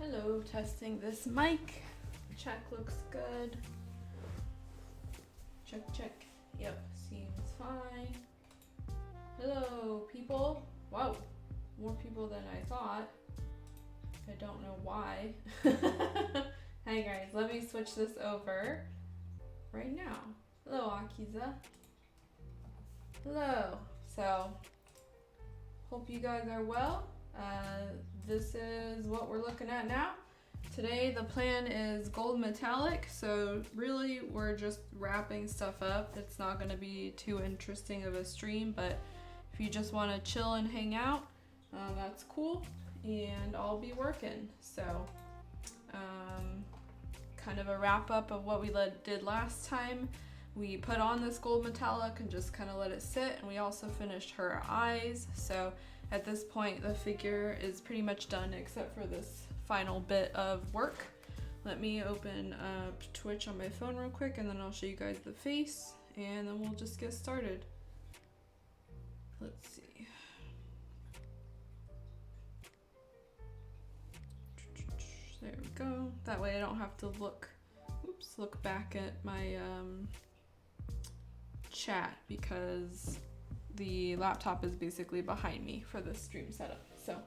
Hello, testing this mic. Check, looks good. Check, check. Yep, seems fine. Hello, people. Whoa, more people than I thought. I don't know why. Hi guys, let me switch this over right now. Hello, Akiza. Hello. So, hope you guys are well. This is what we're looking at now. Today the plan is gold metallic, so really we're just wrapping stuff up. It's not going to be too interesting of a stream, but if you just want to chill and hang out, that's cool, and I'll be working. So kind of a wrap up of what we did last time. We put on this gold metallic and just kind of let it sit, and we also finished her eyes. So at this point the figure is pretty much done except for this final bit of work. Let me open Twitch on my phone real quick, and then I'll show you guys the face, and then we'll just get started. Let's see. There we go. That way I don't have to look back at my chat, because the laptop is basically behind me for this stream setup. So,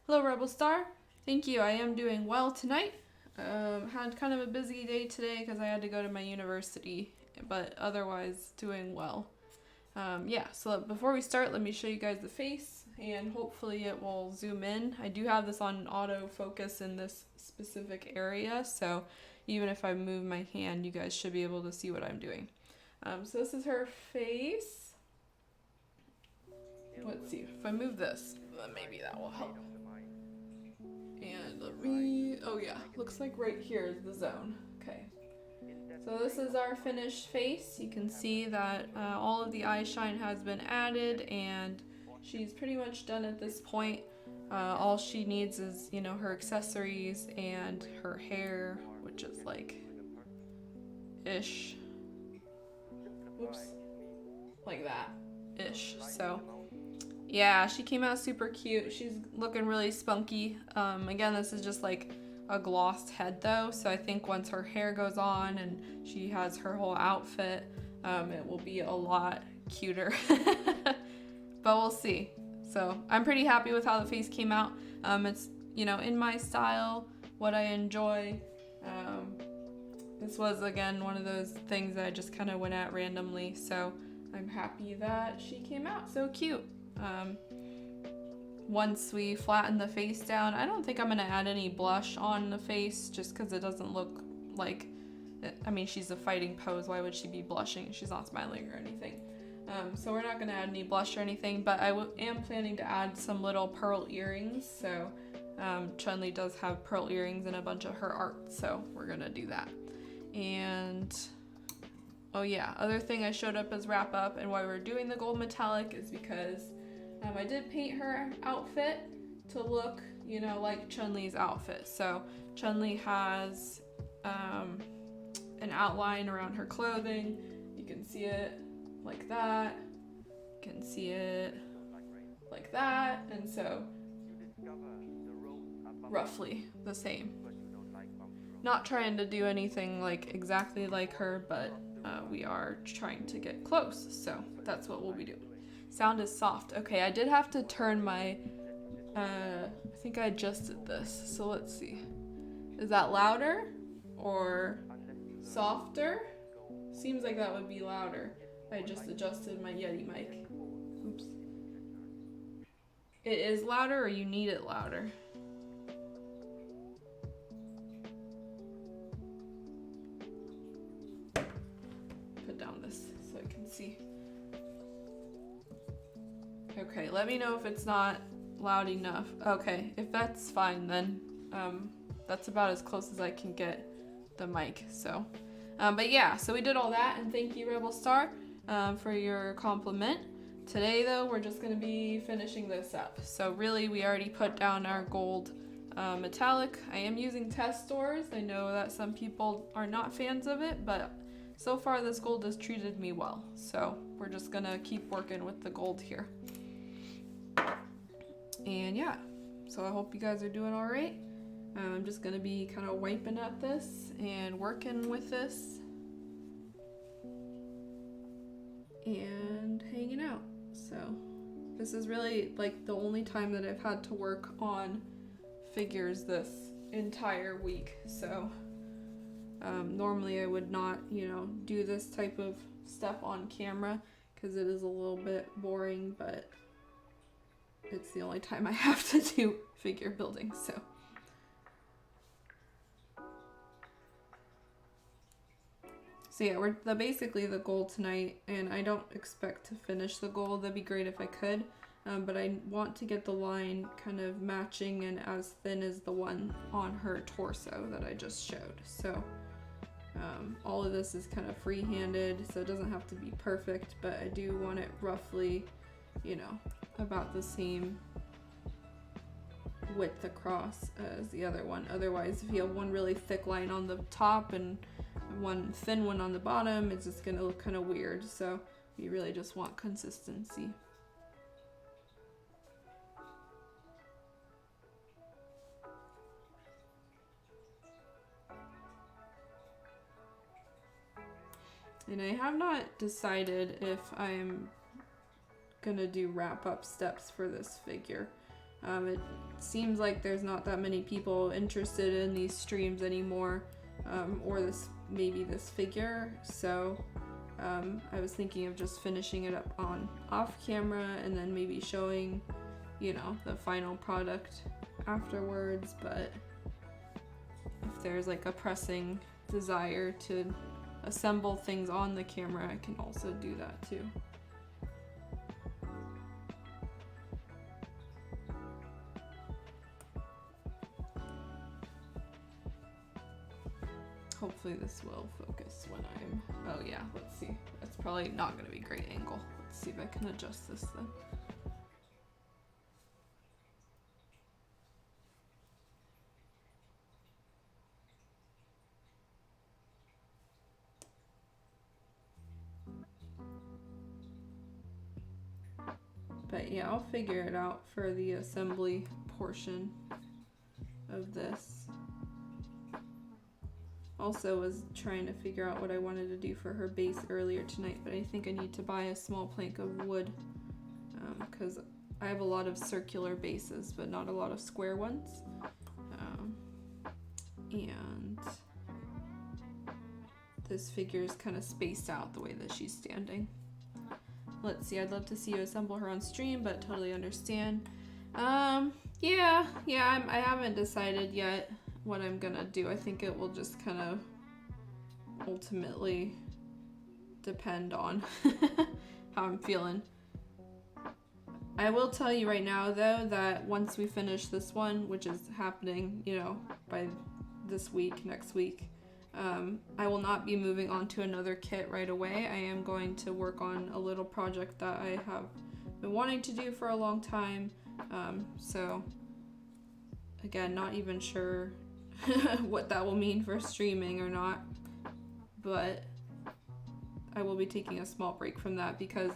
hello Rebel Star. Thank you. I am doing well tonight. Had kind of a busy day today because I had to go to my university, but otherwise doing well. Yeah, so before we start, let me show you guys the face, and hopefully it will zoom in. I do have this on autofocus in this specific area, so even if I move my hand, you guys should be able to see what I'm doing. So this is her face. Let's see, if I move this, then maybe that will help. And let me, oh yeah, looks like right here is the zone. Okay. So this is our finished face. You can see that all of the eye shine has been added, and she's pretty much done at this point. All she needs is, you know, her accessories and her hair, which is like ish. Whoops. Like that ish. So yeah, she came out super cute. She's looking really spunky. Again, this is just like a glossed head though, so I think once her hair goes on and she has her whole outfit, it will be a lot cuter. But we'll see. So I'm pretty happy with how the face came out. It's, you know, in my style, what I enjoy. This was, again, one of those things that I just kind of went at randomly, so I'm happy that she came out so cute. Once we flatten the face down, I don't think I'm going to add any blush on the face, just because it doesn't look like, I mean, she's a fighting pose, why would she be blushing? She's not smiling or anything. So we're not going to add any blush or anything, but I am planning to add some little pearl earrings. So Chun-Li does have pearl earrings in a bunch of her art, so we're going to do that. And oh yeah, other thing I showed up as wrap up, and why we're doing the gold metallic is because I did paint her outfit to look, you know, like Chun-Li's outfit. So Chun-Li has an outline around her clothing. You can see it like that. You can see it like that. And so roughly the same. Not trying to do anything like exactly like her, but we are trying to get close. So that's what we'll be doing. Sound is soft. Okay, I did have to turn my, I think I adjusted this. So let's see. Is that louder or softer? Seems like that would be louder. I just adjusted my Yeti mic. Oops. It is louder, or you need it louder? Put down this so I can see. Okay, let me know if it's not loud enough. Okay, if that's fine, then that's about as close as I can get the mic. So, but yeah, so we did all that, and thank you, Rebel Star, for your compliment. Today, though, we're just going to be finishing this up. So really, we already put down our gold metallic. I am using test stores. I know that some people are not fans of it, but so far this gold has treated me well. So we're just going to keep working with the gold here. And yeah, so I hope you guys are doing all right. I'm just gonna be kind of wiping at this and working with this and hanging out. So this is really like the only time that I've had to work on figures this entire week. So normally I would not, you know, do this type of stuff on camera because it is a little bit boring, but it's the only time I have to do figure building. So yeah, basically the goal tonight, and I don't expect to finish the goal. That'd be great if I could, but I want to get the line kind of matching and as thin as the one on her torso that I just showed. So all of this is kind of free-handed, so it doesn't have to be perfect, but I do want it roughly, you know, about the same width across as the other one. Otherwise, if you have one really thick line on the top and one thin one on the bottom, it's just gonna look kind of weird. So you really just want consistency. And I have not decided if I'm gonna do wrap-up steps for this figure. It seems like there's not that many people interested in these streams anymore, or maybe this figure. So I was thinking of just finishing it up off camera and then maybe showing, you know, the final product afterwards. But if there's like a pressing desire to assemble things on the camera, I can also do that too. Hopefully this will focus when oh yeah, let's see. It's probably not going to be a great angle. Let's see if I can adjust this then. But yeah, I'll figure it out for the assembly portion of this. Also was trying to figure out what I wanted to do for her base earlier tonight, but I think I need to buy a small plank of wood because I have a lot of circular bases but not a lot of square ones. And this figure is kind of spaced out the way that she's standing. Let's see, I'd love to see you assemble her on stream, but totally understand. Yeah, I haven't decided yet what I'm gonna do. I think it will just kind of ultimately depend on how I'm feeling. I will tell you right now though that once we finish this one, which is happening, you know, by this week, next week, I will not be moving on to another kit right away. I am going to work on a little project that I have been wanting to do for a long time. So again, not even sure what that will mean for streaming or not, but I will be taking a small break from that because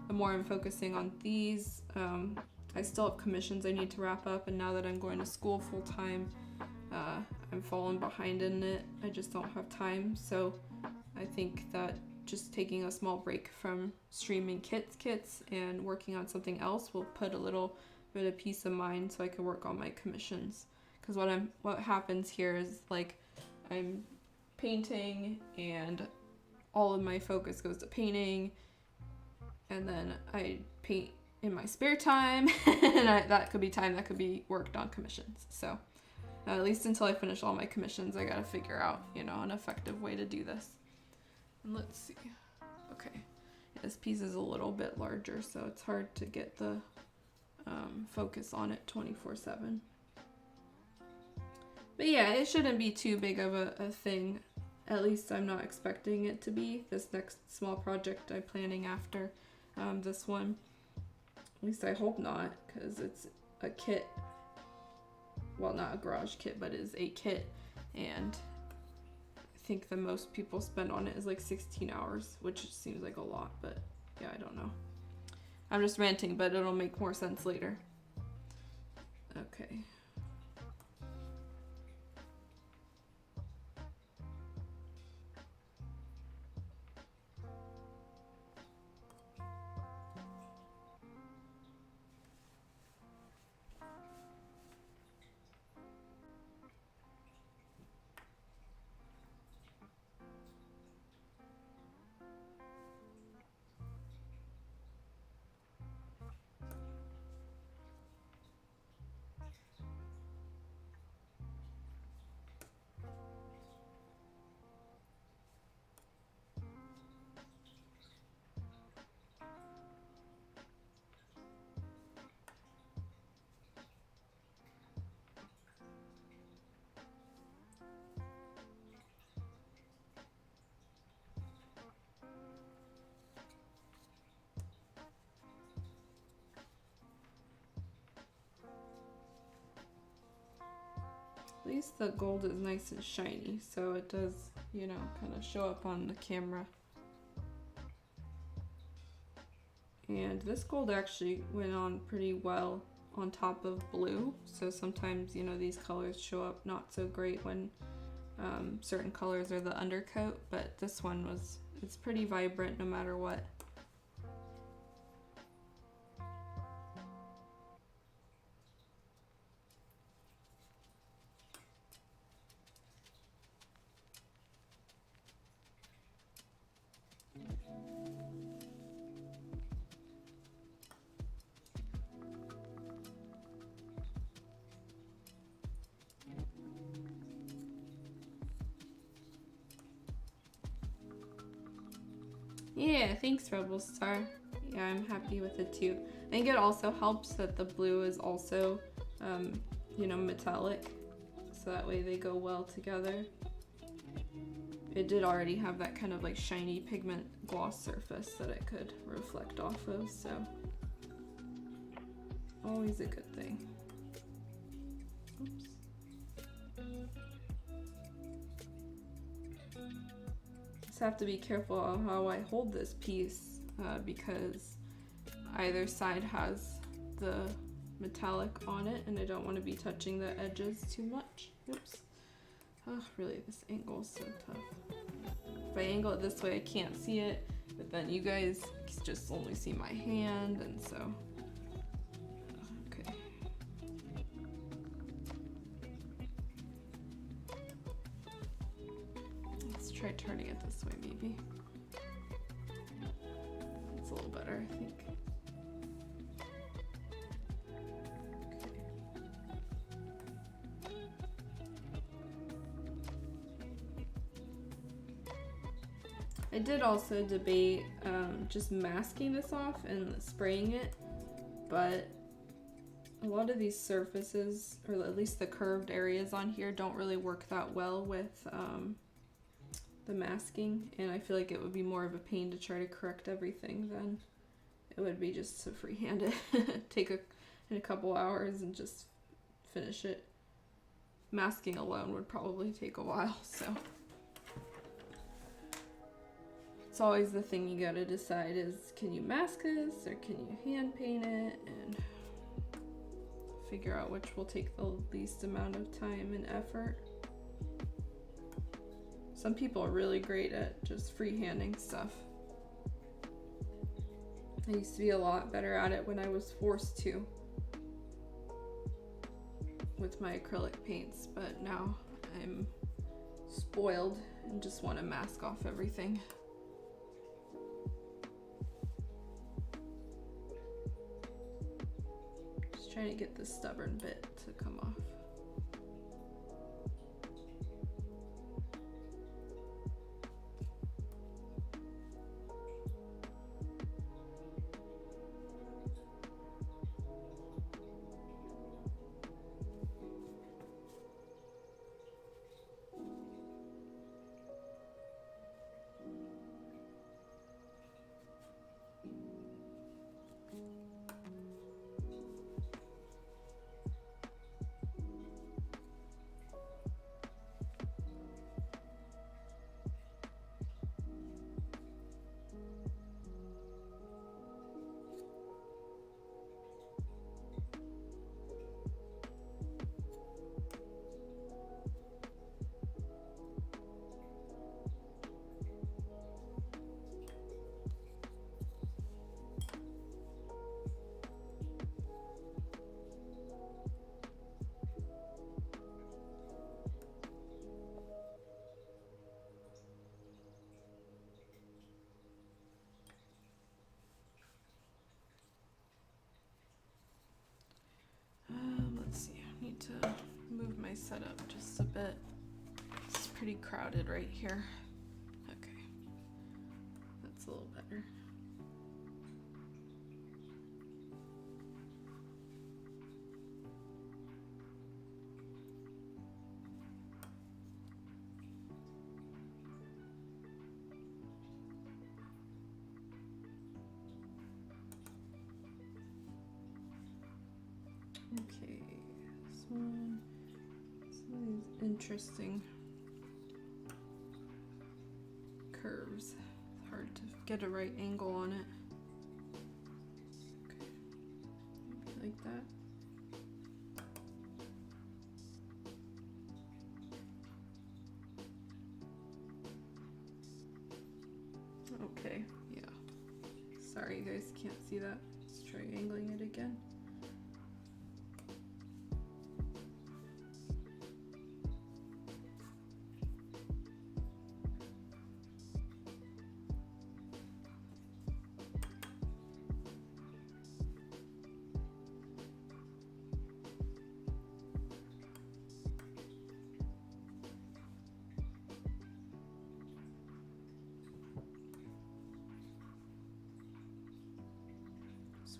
the more I'm focusing on these, I still have commissions I need to wrap up, and now that I'm going to school full time, I'm falling behind in it. I just don't have time. So I think that just taking a small break from streaming kits and working on something else will put a little bit of peace of mind so I can work on my commissions. Because what happens here is like I'm painting and all of my focus goes to painting, and then I paint in my spare time and that could be time that could be worked on commissions. So at least until I finish all my commissions, I gotta figure out, you know, an effective way to do this. And let's see. Okay, this piece is a little bit larger, so it's hard to get the focus on it 24/7. But yeah, it shouldn't be too big of a thing. At least I'm not expecting it to be. This next small project I'm planning after this one. At least I hope not, because it's a kit. Well, not a garage kit, but it is a kit. And I think the most people spend on it is like 16 hours, which seems like a lot, but yeah, I don't know. I'm just ranting, but it'll make more sense later. Okay. least the gold is nice and shiny, so it does, you know, kind of show up on the camera. And this gold actually went on pretty well on top of blue, so sometimes, you know, these colors show up not so great when certain colors are the undercoat, but this one it's pretty vibrant no matter what. Yeah, thanks Rebel Star. Yeah, I'm happy with it too. I think it also helps that the blue is also, you know, metallic, so that way they go well together. It did already have that kind of like shiny pigment gloss surface that it could reflect off of, so always a good thing. Oops. Just have to be careful of how I hold this piece because either side has the metallic on it and I don't want to be touching the edges too much. Oops. Oh, really, this angle is so tough. If I angle it this way, I can't see it, but then you guys just only see my hand, and so, okay. Let's try turning it this way, maybe. It's a little better, I think. I did also debate just masking this off and spraying it, but a lot of these surfaces, or at least the curved areas on here, don't really work that well with the masking, and I feel like it would be more of a pain to try to correct everything than it would be just to freehand it. Take in a couple hours and just finish it. Masking alone would probably take a while, so. It's always the thing you gotta decide is, can you mask this or can you hand paint it, and figure out which will take the least amount of time and effort. Some people are really great at just freehanding stuff. I used to be a lot better at it when I was forced to with my acrylic paints, but now I'm spoiled and just want to mask off everything. Trying to get this stubborn bit to come off. Let's see, I need to move my setup just a bit. It's pretty crowded right here. Okay, that's a little better. Okay, this one, some of these interesting curves. It's hard to get a right angle on it. Okay. Maybe like that. Okay, yeah. Sorry you guys can't see that. Let's try angling it again.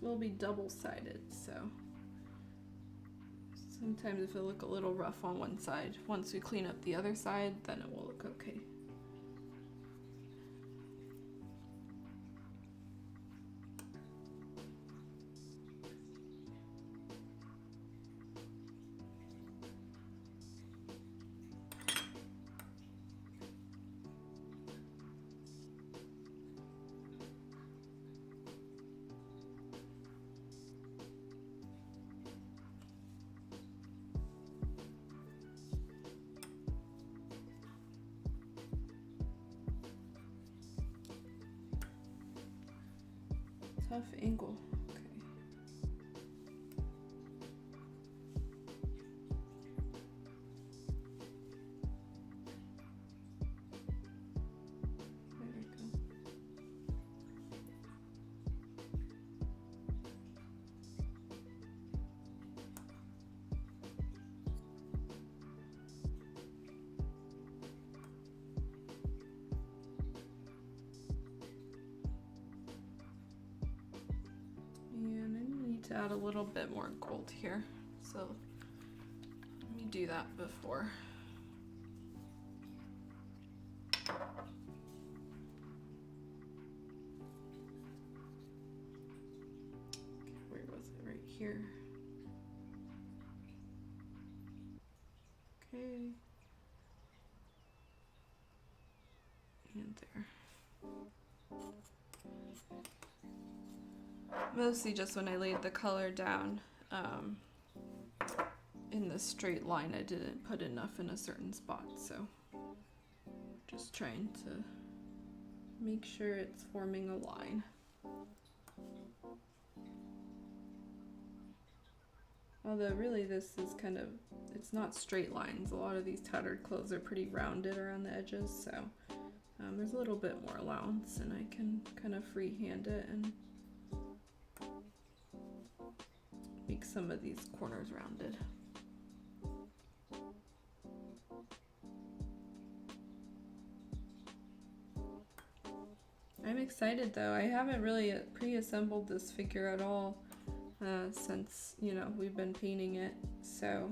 Will be double-sided, so sometimes if it look a little rough on one side, once we clean up the other side, then it will look okay. Tough angle. Okay. There we go. And I need to add a little bit more gold here, so let me do that before. Where was it? Right here. Okay. And there. Mostly just when I laid the color down in the straight line, I didn't put enough in a certain spot, so just trying to make sure it's forming a line. Although really this is kind of, it's not straight lines. A lot of these tattered clothes are pretty rounded around the edges, so there's a little bit more allowance, and I can kind of freehand it and make some of these corners rounded. I'm excited though. I haven't really pre-assembled this figure at all since, you know, we've been painting it, so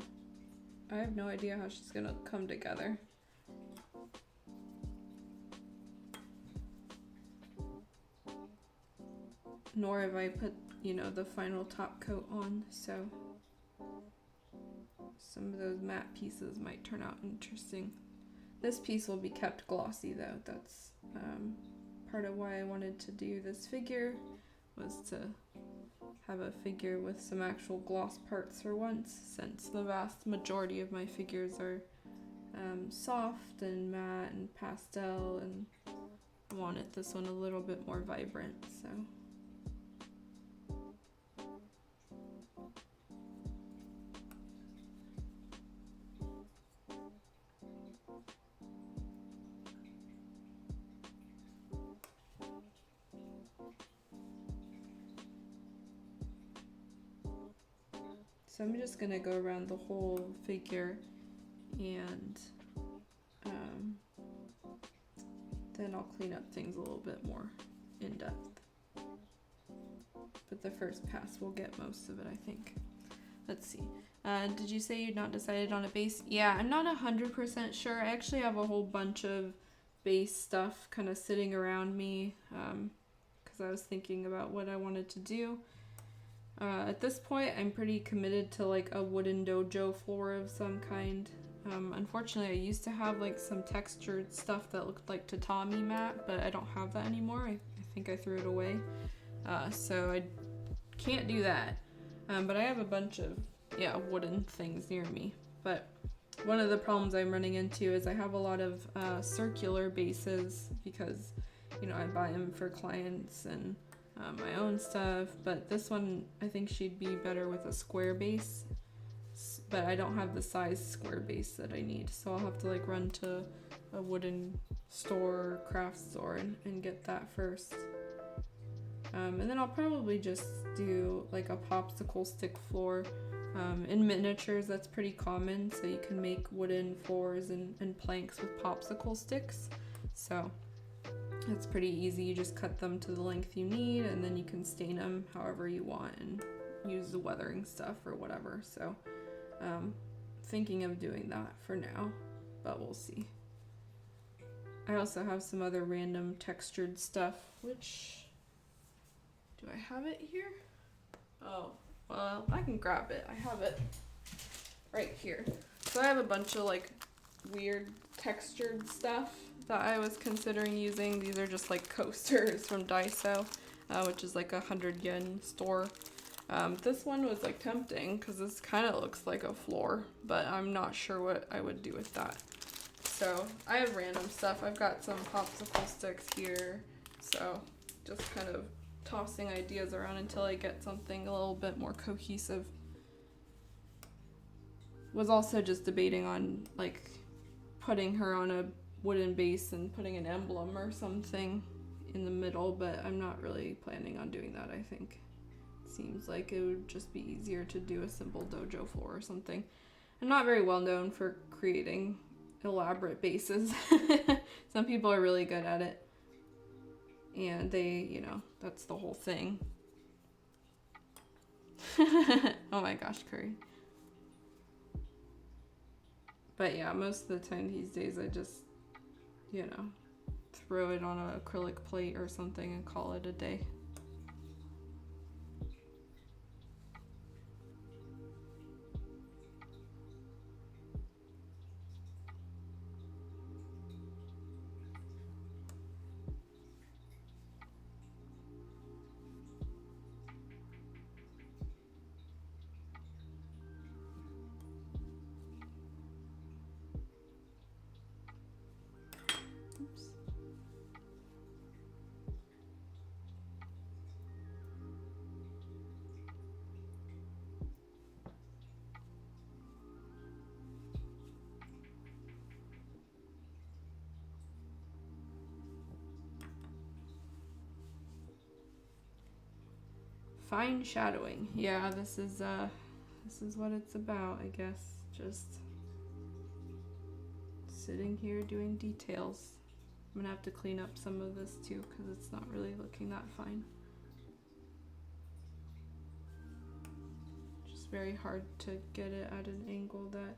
I have no idea how she's gonna come together. Nor have I put, you know, the final top coat on, so some of those matte pieces might turn out interesting. This piece will be kept glossy though. That's part of why I wanted to do this figure, was to have a figure with some actual gloss parts for once, since the vast majority of my figures are soft and matte and pastel, and I wanted this one a little bit more vibrant, so. So I'm just gonna go around the whole figure, and then I'll clean up things a little bit more in depth. But the first pass will get most of it, I think. Let's see. Did you say you'd not decided on a base? Yeah, I'm not 100% sure. I actually have a whole bunch of base stuff kind of sitting around me because I was thinking about what I wanted to do. At this point, I'm pretty committed to like a wooden dojo floor of some kind. Unfortunately, I used to have like some textured stuff that looked like tatami mat, but I don't have that anymore. I think I threw it away. So I can't do that. But I have a bunch of, wooden things near me. But one of the problems I'm running into is I have a lot of circular bases because, I buy them for clients and my own stuff. But this one, I think she'd be better with a square base. But I don't have the size square base that I need. So I'll have to like run to a wooden store, craft store, and get that first. And then I'll probably just do like a popsicle stick floor. In miniatures, that's pretty common, so you can make wooden floors and planks with popsicle sticks. So it's pretty easy. You just cut them to the length you need, and then you can stain them however you want and use the weathering stuff or whatever. So thinking of doing that for now, but we'll see. I also have some other random textured stuff, which... do I have it here? Oh, well, I can grab it. I have it right here. So I have a bunch of like weird textured stuff that I was considering using. These are just like coasters from Daiso, which is like a 100 yen store. This one was like tempting because this kind of looks like a floor, but I'm not sure what I would do with that. So I have random stuff. I've got some popsicle sticks here. So just kind of tossing ideas around until I get something a little bit more cohesive. Was also just debating on like putting her on a wooden base and putting an emblem or something in the middle, but I'm not really planning on doing that. I think it seems like it would just be easier to do a simple dojo floor or something. I'm not very well known for creating elaborate bases. Some people are really good at it. And they, that's the whole thing. Oh my gosh, Curry. But yeah, most of the time these days I just, throw it on an acrylic plate or something and call it a day. Fine shadowing. Yeah, this is what it's about, I guess. Just sitting here doing details. I'm gonna have to clean up some of this too because it's not really looking that fine. Just very hard to get it at an angle that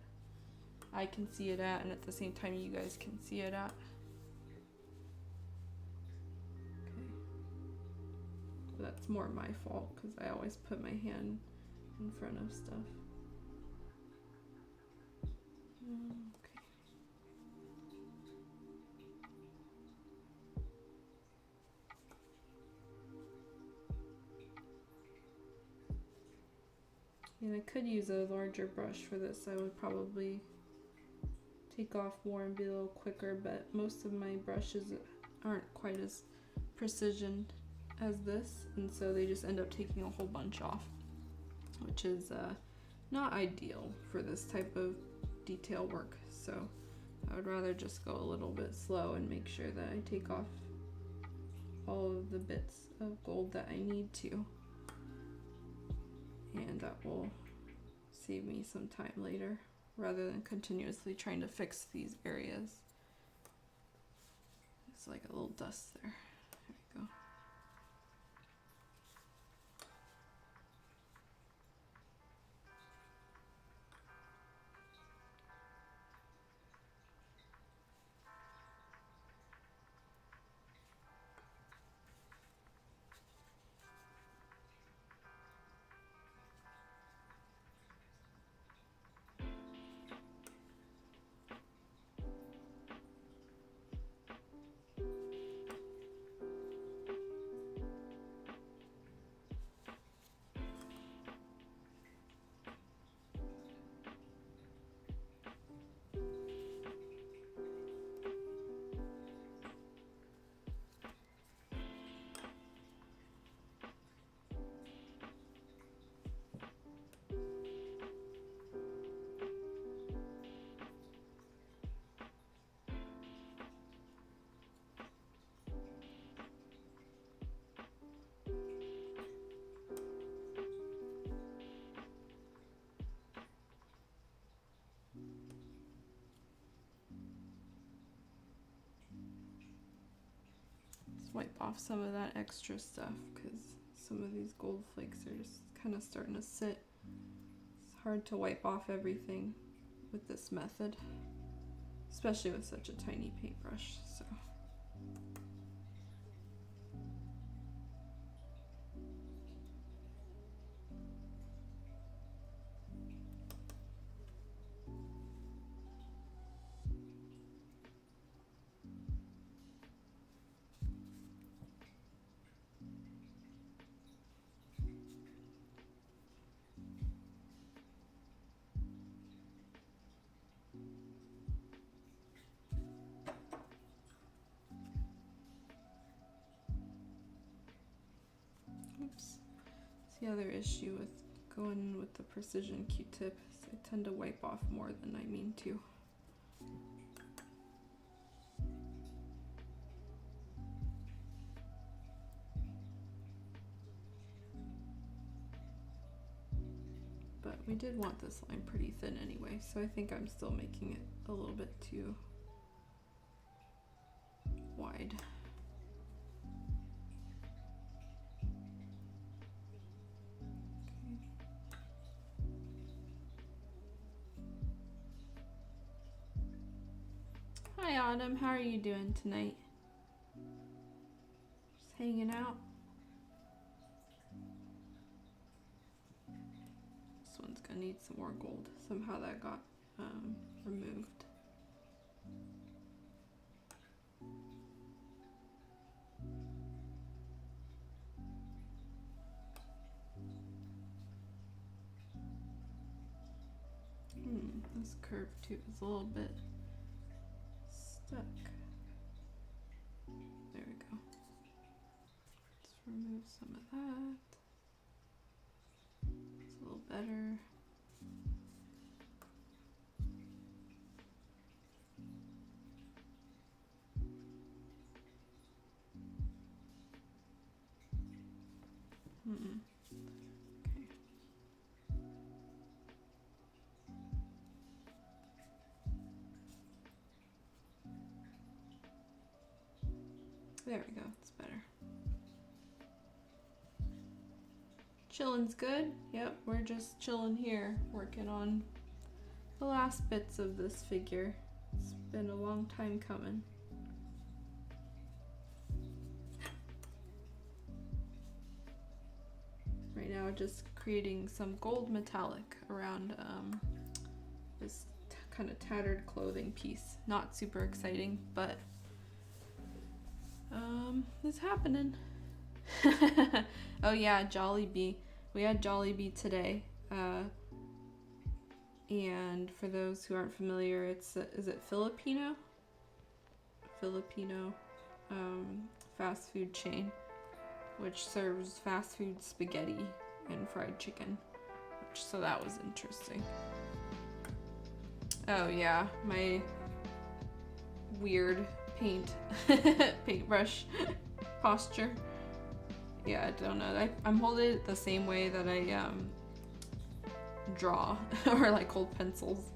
I can see it at and at the same time you guys can see it at. That's more my fault because I always put my hand in front of stuff. Okay. And I could use a larger brush for this. I would probably take off more and be a little quicker, but most of my brushes aren't quite as precision as this, and so they just end up taking a whole bunch off, which is not ideal for this type of detail work. So I would rather just go a little bit slow and make sure that I take off all of the bits of gold that I need to, and that will save me some time later rather than continuously trying to fix these areas. It's like a little dust there. There we go. wipe off some of that extra stuff because some of these gold flakes are just kind of starting to sit. It's hard to wipe off everything with this method, especially with such a tiny paintbrush. So. Oops. The other issue with going with the precision Q-tip is I tend to wipe off more than I mean to. But we did want this line pretty thin anyway, so I think I'm still making it a little bit too wide. Hi Autumn, how are you doing tonight? Just hanging out? This one's gonna need some more gold. Somehow that got removed. This curve too is a little bit stuck. There we go. Let's remove some of that. It's a little better. Okay. There we go, it's better. Chillin's good. Yep, we're just chilling here, working on the last bits of this figure. It's been a long time coming. Right now, just creating some gold metallic around this kind of tattered clothing piece. Not super exciting, but it's happening. Oh yeah, Jollibee. We had Jollibee today. And for those who aren't familiar, it's is it Filipino? Filipino fast food chain, which serves fast food spaghetti and fried chicken. So that was interesting. Oh yeah, my weird paintbrush posture. Yeah, I don't know. I'm holding it the same way that I draw or like hold pencils.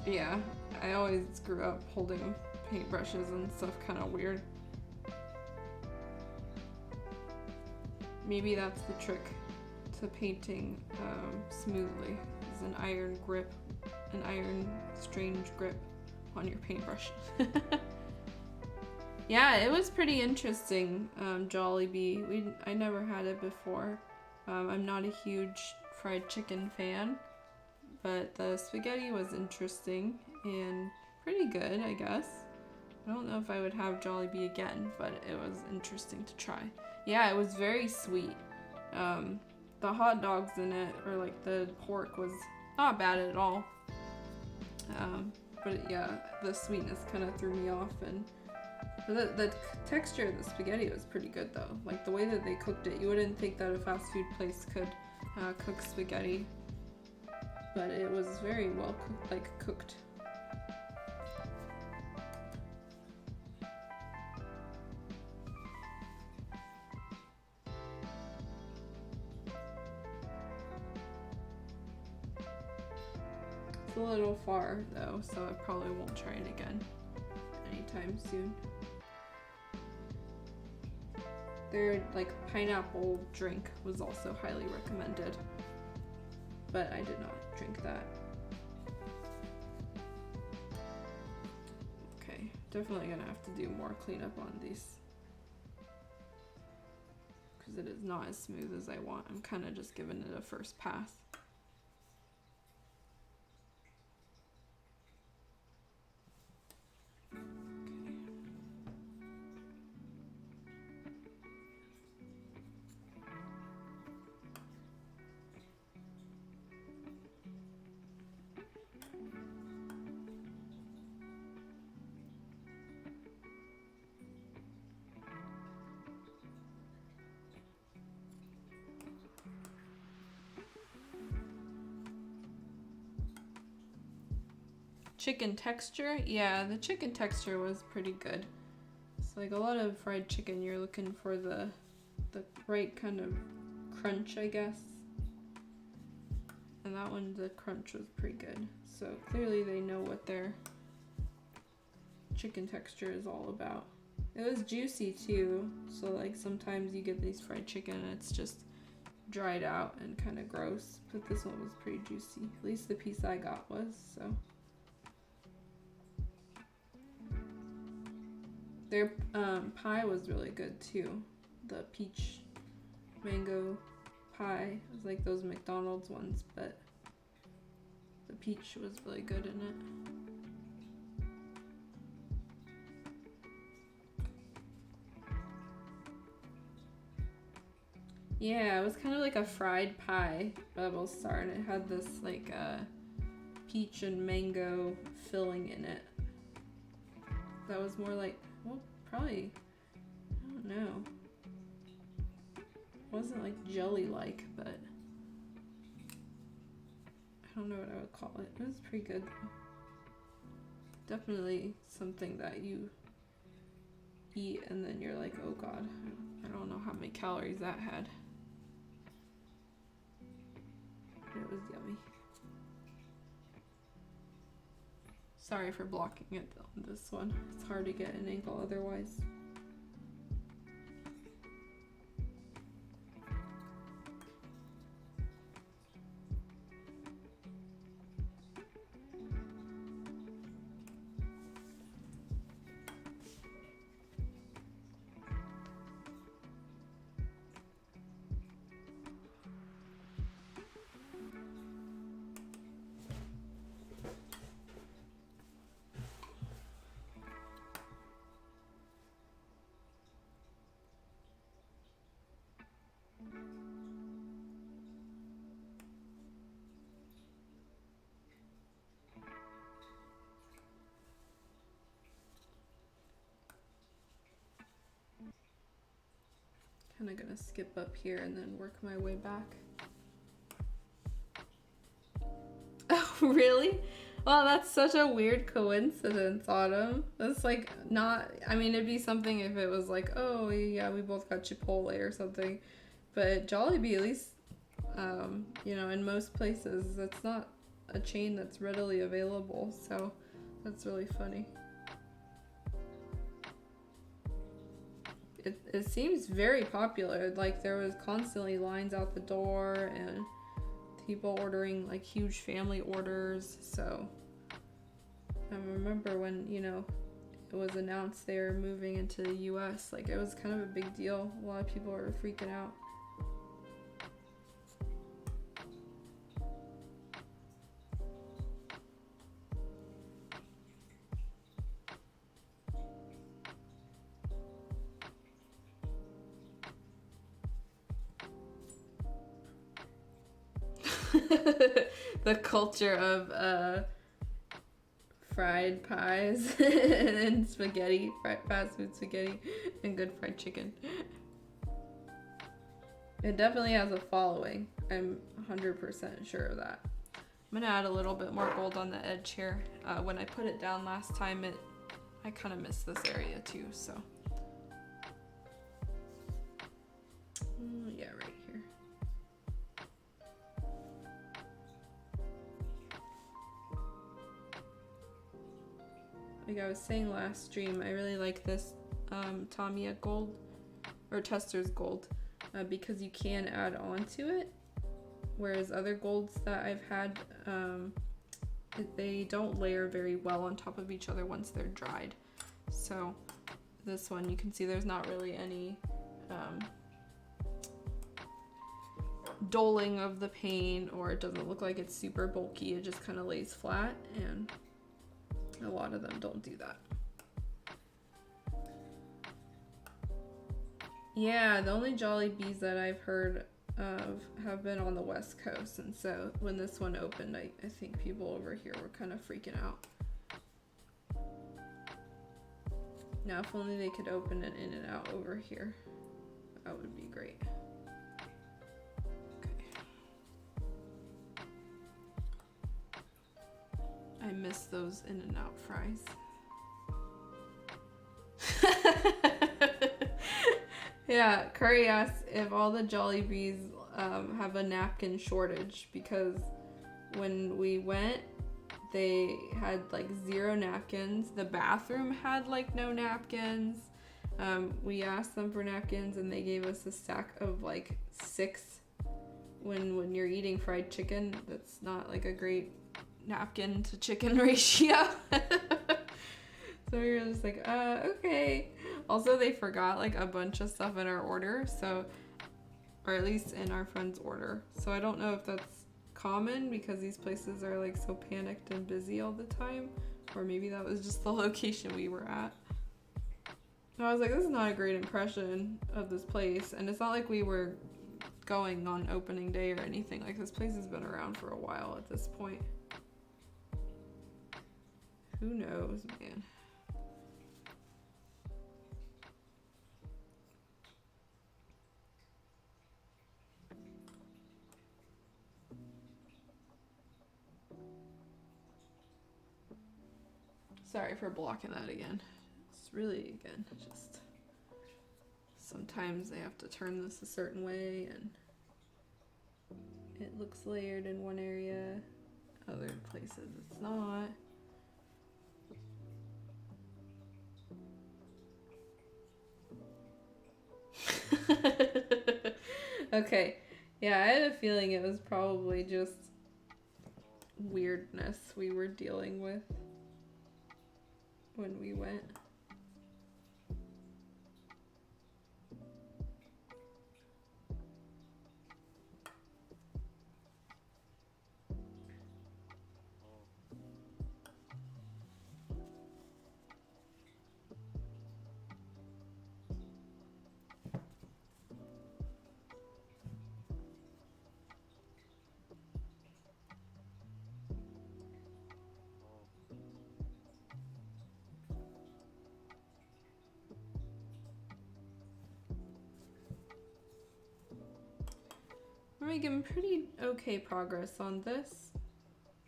Yeah, I always grew up holding paintbrushes and stuff kind of weird. Maybe that's the trick to painting smoothly, is an iron grip, an iron strange grip on your paintbrush. Yeah, it was pretty interesting, Jollibee. I never had it before. I'm not a huge fried chicken fan, but the spaghetti was interesting and pretty good, I guess. I don't know if I would have Jollibee again, but it was interesting to try. Yeah, it was very sweet. The hot dogs in it, or like the pork, was not bad at all. But yeah, the sweetness kind of threw me off, and the texture of the spaghetti was pretty good though. Like the way that they cooked it, you wouldn't think that a fast food place could cook spaghetti, but it was very well cooked. a little far though, so I probably won't try it again anytime soon. Their like pineapple drink was also highly recommended, but I did not drink that. Okay, definitely gonna have to do more cleanup on these because it is not as smooth as I want. I'm kind of just giving it a first pass. Chicken texture, yeah, the chicken texture was pretty good. It's like a lot of fried chicken, you're looking for the right kind of crunch, I guess. And that one, the crunch was pretty good. So clearly they know what their chicken texture is all about. It was juicy too, so like sometimes you get these fried chicken and it's just dried out and kind of gross, but this one was pretty juicy. At least the piece I got was, so. Their pie was really good too. The peach mango pie. It was like those McDonald's ones, but the peach was really good in it. Yeah, it was kind of like a fried pie, Bubble Star, and it had this like peach and mango filling in it. That was more like, well, probably, I don't know. It wasn't like jelly-like, but I don't know what I would call it. It was pretty good. Definitely something that you eat and then you're like, oh god, I don't know how many calories that had. But it was yummy. Sorry for blocking it on this one. It's hard to get an angle otherwise. Kind of gonna skip up here and then work my way back. Oh, really? Well, that's such a weird coincidence, Autumn. That's like not, I mean, it'd be something if it was like, oh yeah, we both got Chipotle or something. But Jollibee, at least, you know, in most places, it's not a chain that's readily available. So that's really funny. It seems very popular. Like there was constantly lines out the door and people ordering like huge family orders. So I remember when, you know, it was announced they were moving into the US, like it was kind of a big deal. A lot of people were freaking out. The culture of fried pies and spaghetti, fast food spaghetti, and good fried chicken. It definitely has a following. I'm 100% sure of that. I'm gonna add a little bit more gold on the edge here. When I put it down last time, I kind of missed this area too, so. Yeah, right here. like I was saying last stream, I really like this Tamiya gold, or Tester's gold, because you can add on to it, whereas other golds that I've had, they don't layer very well on top of each other once they're dried. So this one, you can see there's not really any doling of the paint, or it doesn't look like it's super bulky. It just kind of lays flat, and a lot of them don't do that. Yeah, the only Jollibees that I've heard of have been on the West Coast, and so when this one opened, I think people over here were kind of freaking out. Now, if only they could open it in and out over here, that would be great. Okay. I miss those in and out fries. Yeah, Curry asks if all the Jollibees have a napkin shortage, because when we went, they had like 0 napkins. The bathroom had like no napkins. We asked them for napkins and they gave us a stack of like 6. When you're eating fried chicken, that's not like a great napkin to chicken ratio. So we were just like, okay. Also, they forgot like a bunch of stuff in our order, so, or at least in our friend's order. So I don't know if that's common because these places are like so panicked and busy all the time, or maybe that was just the location we were at. And I was like, this is not a great impression of this place, and it's not like we were going on opening day or anything. Like, this place has been around for a while at this point. Who knows, man? Sorry for blocking that again. It's really, again, just sometimes they have to turn this a certain way and it looks layered in one area, other places it's not. Okay, yeah, I had a feeling it was probably just weirdness we were dealing with when we went. We're making pretty okay progress on this.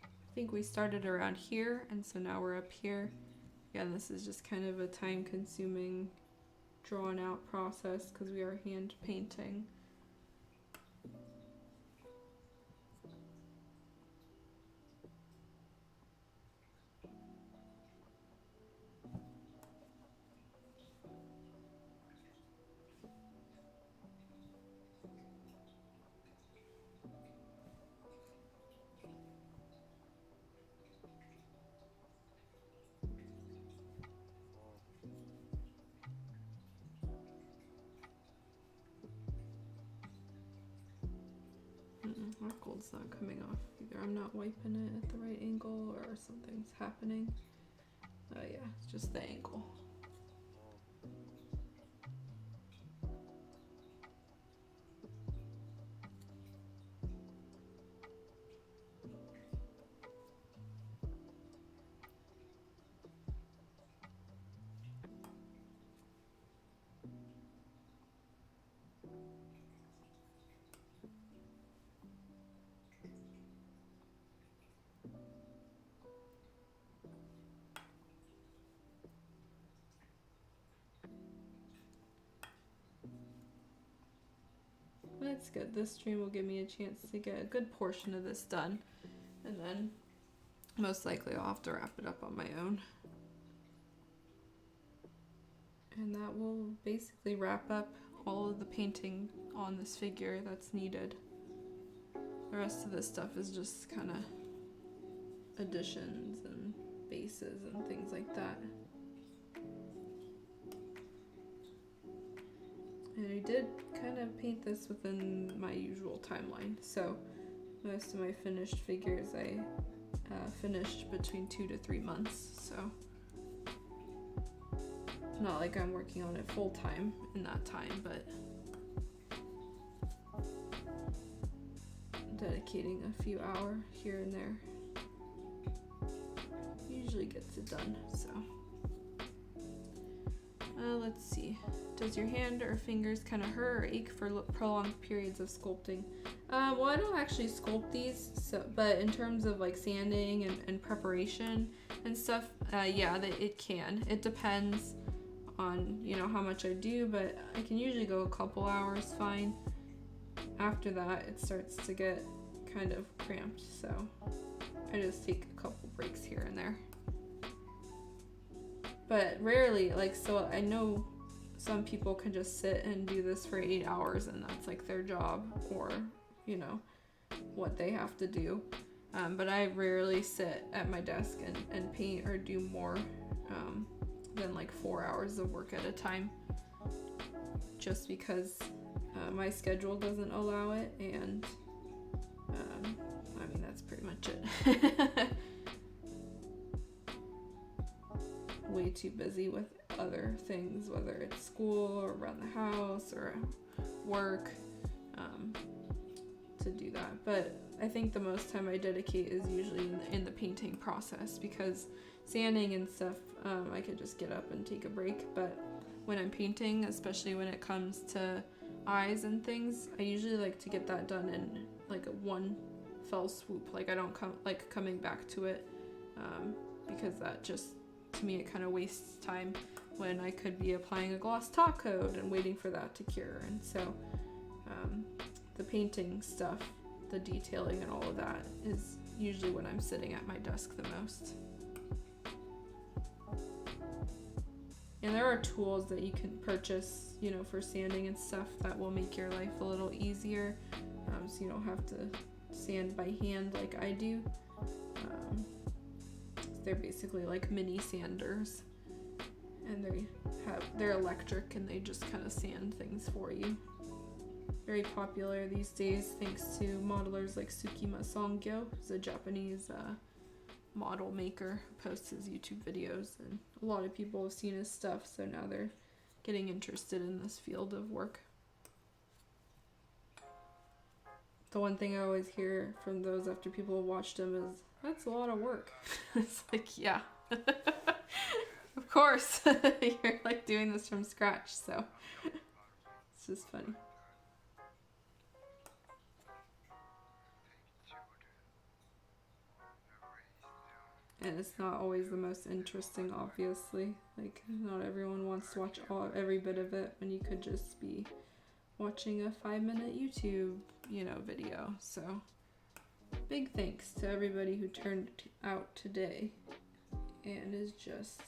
I think we started around here, and so now we're up here. Again, this is just kind of a time-consuming, drawn-out process because we are hand painting. Our gold's not coming off either. I'm not wiping it at the right angle, or something's happening. Oh yeah, it's just the angle. That's good. This stream will give me a chance to get a good portion of this done. And then most likely I'll have to wrap it up on my own. And that will basically wrap up all of the painting on this figure that's needed. The rest of this stuff is just kind of additions and bases and things like that. And I did kind of paint this within my usual timeline. So most of my finished figures I finished between 2 to 3 months. So not like I'm working on it full time in that time, but dedicating a few hours here and there usually gets it done. So let's see. Does your hand or fingers kind of hurt or ache for prolonged periods of sculpting? Well, I don't actually sculpt these, but in terms of like sanding and preparation and stuff, yeah, it can. It depends on, you know, how much I do, but I can usually go a couple hours fine. After that, it starts to get kind of cramped, so I just take a couple breaks here and there. But rarely, like, so I know some people can just sit and do this for 8 hours and that's like their job, or, you know, what they have to do. But I rarely sit at my desk and paint or do more than like 4 hours of work at a time, just because my schedule doesn't allow it, and I mean, that's pretty much it. Way too busy with other things, whether it's school or around the house or work, to do that. But I think the most time I dedicate is usually in the painting process, because sanding and stuff, I could just get up and take a break. But when I'm painting, especially when it comes to eyes and things, I usually like to get that done in like a one fell swoop. Like I don't like coming back to it, because that just, to me, it kind of wastes time when I could be applying a gloss top coat and waiting for that to cure. And so the painting stuff, the detailing and all of that is usually when I'm sitting at my desk the most. And there are tools that you can purchase, you know, for sanding and stuff that will make your life a little easier, so you don't have to sand by hand like I do. They're basically like mini sanders, and they're electric, and they just kind of sand things for you. Very popular these days thanks to modelers like Tsukima Songyo, who's a Japanese model maker who posts his YouTube videos, and a lot of people have seen his stuff, so now they're getting interested in this field of work. The one thing I always hear from those after people have watched him is, that's a lot of work. It's like, yeah, of course. You're like doing this from scratch, so it's just funny. And it's not always the most interesting, obviously. Like, not everyone wants to watch every bit of it when you could just be watching a 5-minute YouTube, you know, video. So, big thanks to everybody who turned out today and is just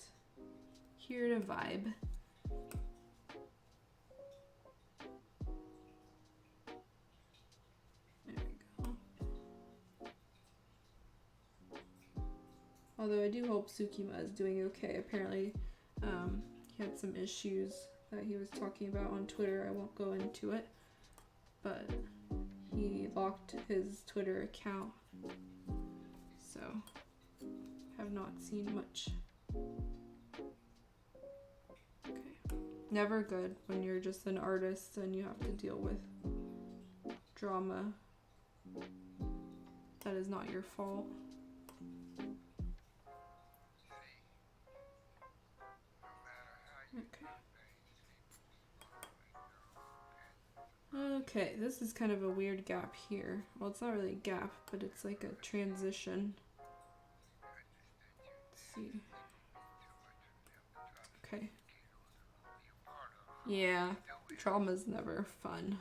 here to vibe. Although I do hope Tsukima is doing okay. Apparently, he had some issues that he was talking about on Twitter. I won't go into it, but he locked his Twitter account, so have not seen much. Okay. Never good when you're just an artist and you have to deal with drama that is not your fault. Okay, this is kind of a weird gap here. Well, it's not really a gap, but it's like a transition. Let's see. Okay. Yeah, drama's never fun.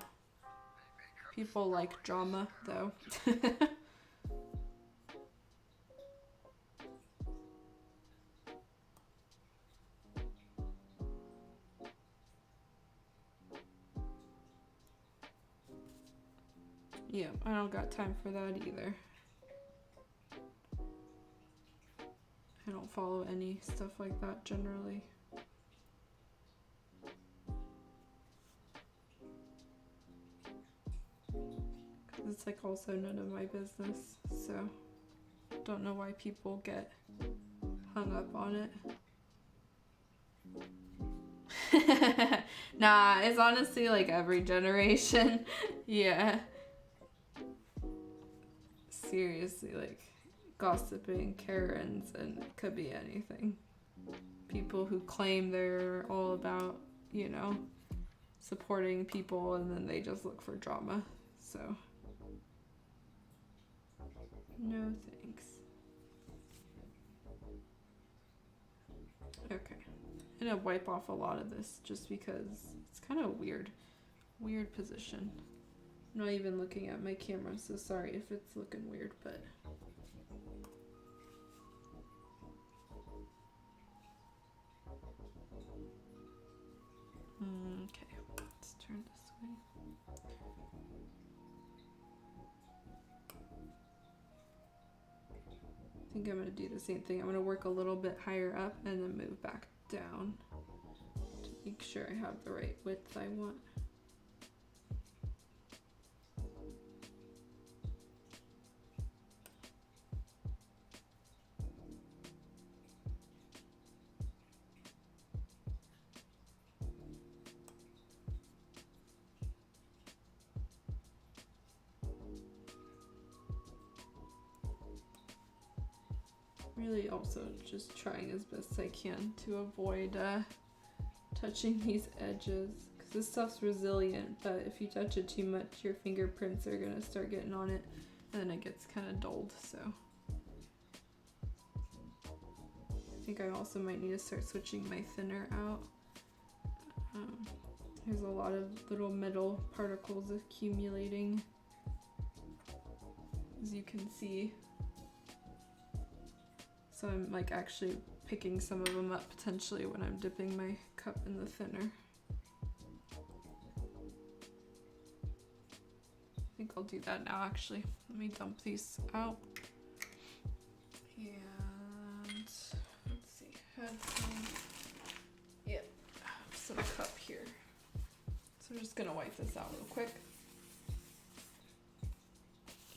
People like drama, though. Yeah, I don't got time for that either. I don't follow any stuff like that generally. It's like also none of my business, so don't know why people get hung up on it. Nah, it's honestly like every generation. Yeah. Seriously, like gossiping, Karens, and it could be anything. People who claim they're all about, you know, supporting people and then they just look for drama. So, no thanks. Okay. I'm gonna wipe off a lot of this just because it's kind of weird position. I'm not even looking at my camera, so sorry if it's looking weird, but okay, let's turn this way. I think I'm gonna do the same thing. I'm gonna work a little bit higher up and then move back down to make sure I have the right width I want. Really also just trying as best I can to avoid touching these edges, because this stuff's resilient, but if you touch it too much your fingerprints are gonna start getting on it and then it gets kind of dulled. So I think I also might need to start switching my thinner out. There's a lot of little metal particles accumulating, as you can see. So I'm like actually picking some of them up potentially when I'm dipping my cup in the thinner. I think I'll do that now actually. Let me dump these out. And let's see, had some, yep, some cup here. So I'm just gonna wipe this out real quick.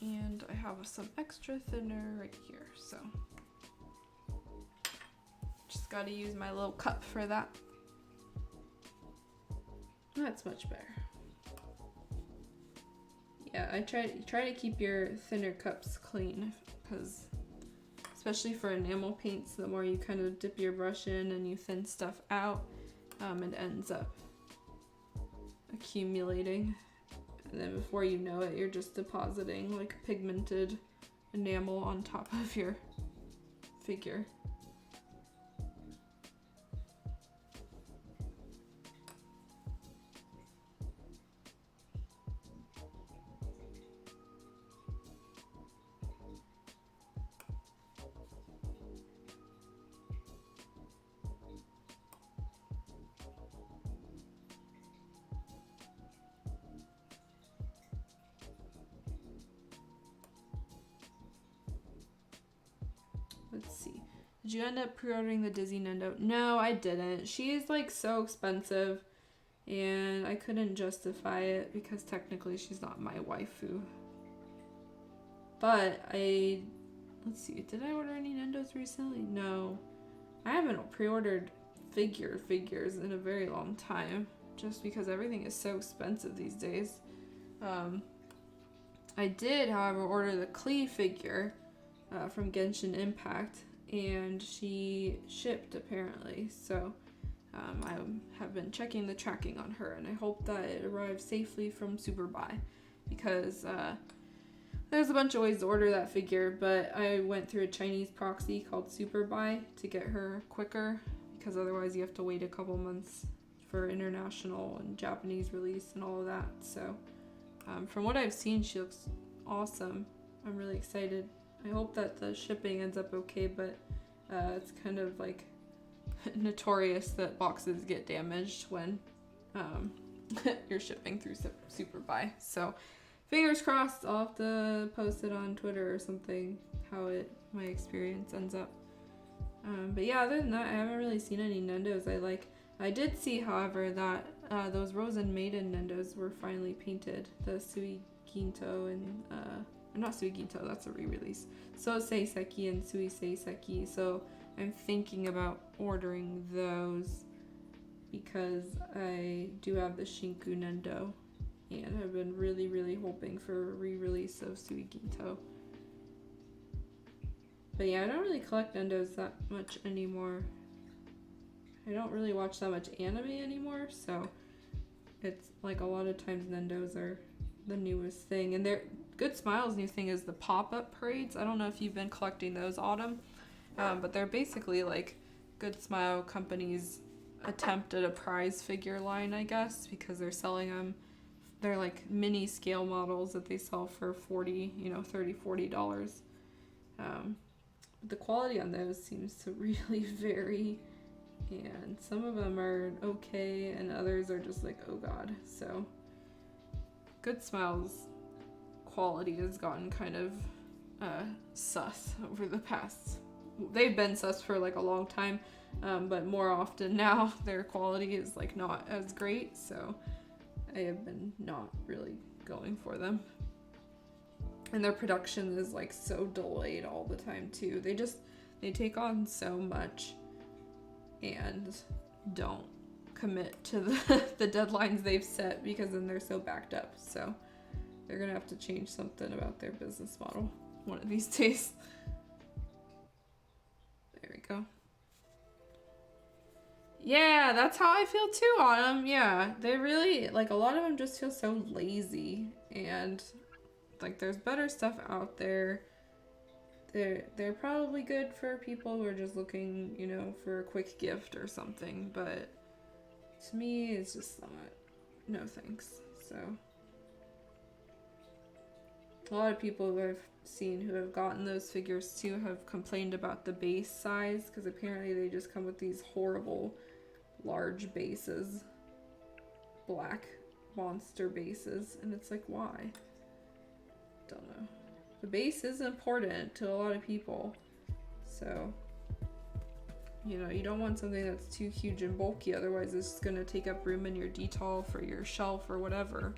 And I have some extra thinner right here, so. Just gotta use my little cup for that. That's much better. Yeah, I try to keep your thinner cups clean, because especially for enamel paints, the more you kind of dip your brush in and you thin stuff out, it ends up accumulating. And then before you know it, you're just depositing like pigmented enamel on top of your figure. Let's see. Did you end up pre-ordering the Disney Nendo? No, I didn't. She's like so expensive and I couldn't justify it because technically she's not my waifu. But let's see, did I order any Nendos recently? No. I haven't pre-ordered figures in a very long time just because everything is so expensive these days. I did, however, order the Klee figure from Genshin Impact, and she shipped apparently, so I have been checking the tracking on her, and I hope that it arrives safely from Superbuy, because there's a bunch of ways to order that figure, but I went through a Chinese proxy called Superbuy to get her quicker, because otherwise you have to wait a couple months for international and Japanese release and all of that. So from what I've seen, she looks awesome. I'm really excited. I hope that the shipping ends up okay, but it's kind of like notorious that boxes get damaged when you're shipping through Superbuy. So fingers crossed. I'll have to post it on Twitter or something, how my experience ends up. But yeah, other than that, I haven't really seen any Nendos I like. I did see, however, that those Rose and Maiden Nendos were finally painted. The Sui Ginto and, not Sui Ginto, that's a re-release. So Seiseki and Sui Seiseki. So I'm thinking about ordering those because I do have the Shinku Nendo. And I've been really, really hoping for a re-release of Sui Ginto. But yeah, I don't really collect Nendos that much anymore. I don't really watch that much anime anymore, so it's like a lot of times Nendos are the newest thing. And Good Smile's new thing is the pop-up parades. I don't know if you've been collecting those, Autumn, but they're basically like Good Smile company's attempt at a prize figure line, I guess, because they're selling them. They're like mini scale models that they sell for $40, $30-$40. The quality on those seems to really vary, and some of them are okay and others are just like, oh god. So Good Smile's quality has gotten kind of sus over the past, they've been sus for like a long time, but more often now their quality is like not as great, so I have been not really going for them. And their production is like so delayed all the time too. They take on so much and don't commit to the deadlines they've set, because then they're so backed up. So they're gonna have to change something about their business model one of these days. There we go. Yeah, that's how I feel too on them. Yeah, they really, like, a lot of them just feel so lazy, and like there's better stuff out there. They're probably good for people who are just looking, for a quick gift or something, but to me it's just not, no thanks. So a lot of people who I've seen who have gotten those figures too have complained about the base size, because apparently they just come with these horrible large bases, black monster bases, and it's like, why? Don't know. The base is important to a lot of people, so you don't want something that's too huge and bulky, otherwise it's just going to take up room in your detail for your shelf or whatever.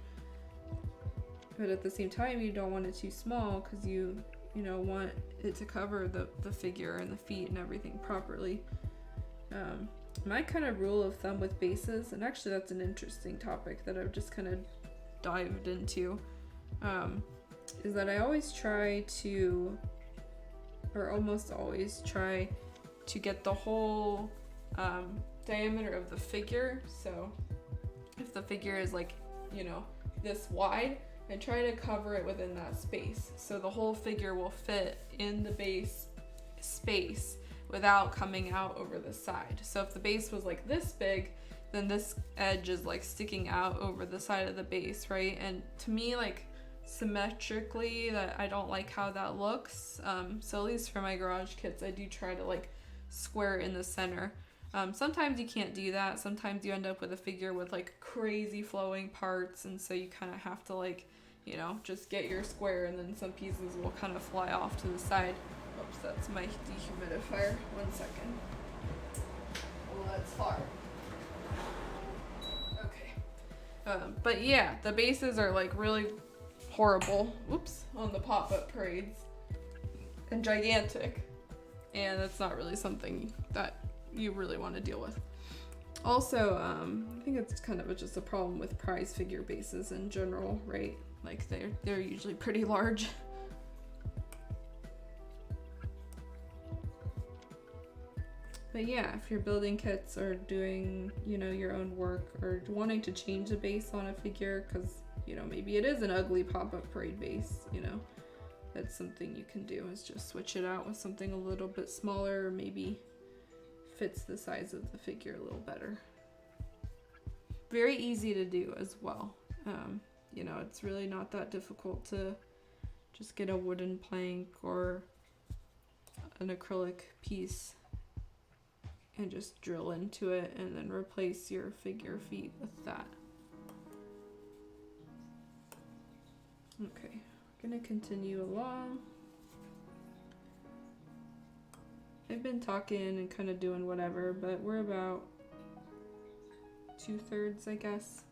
But at the same time, you don't want it too small, because you want it to cover the figure and the feet and everything properly. My kind of rule of thumb with bases, and actually that's an interesting topic that I've just kind of dived into, is that I always try to, or almost always try to get the whole diameter of the figure. So if the figure is like, this wide, I try to cover it within that space, so the whole figure will fit in the base space without coming out over the side. So if the base was like this big, then this edge is like sticking out over the side of the base, right? And to me, like, symmetrically, that I don't like how that looks. So at least for my garage kits, I do try to like square in the center. Sometimes you can't do that. Sometimes you end up with a figure with like crazy flowing parts, and so you kind of have to like, just get your square, and then some pieces will kind of fly off to the side. Oops, that's my dehumidifier. 1 second. Oh, that's far. Okay. But yeah, the bases are like really horrible. Oops, on the pop-up parades, and gigantic, and that's not really something that you really want to deal with. Also, I think it's kind of just a problem with prize figure bases in general, right? Like they're usually pretty large. But yeah, if you're building kits or doing, your own work, or wanting to change the base on a figure, because, maybe it is an ugly pop-up parade base, that's something you can do, is just switch it out with something a little bit smaller, or maybe fits the size of the figure a little better. Very easy to do as well. It's really not that difficult to just get a wooden plank or an acrylic piece and just drill into it, and then replace your figure feet with that. Okay, we're gonna continue along. I've been talking and kind of doing whatever, but we're about 2/3, I guess.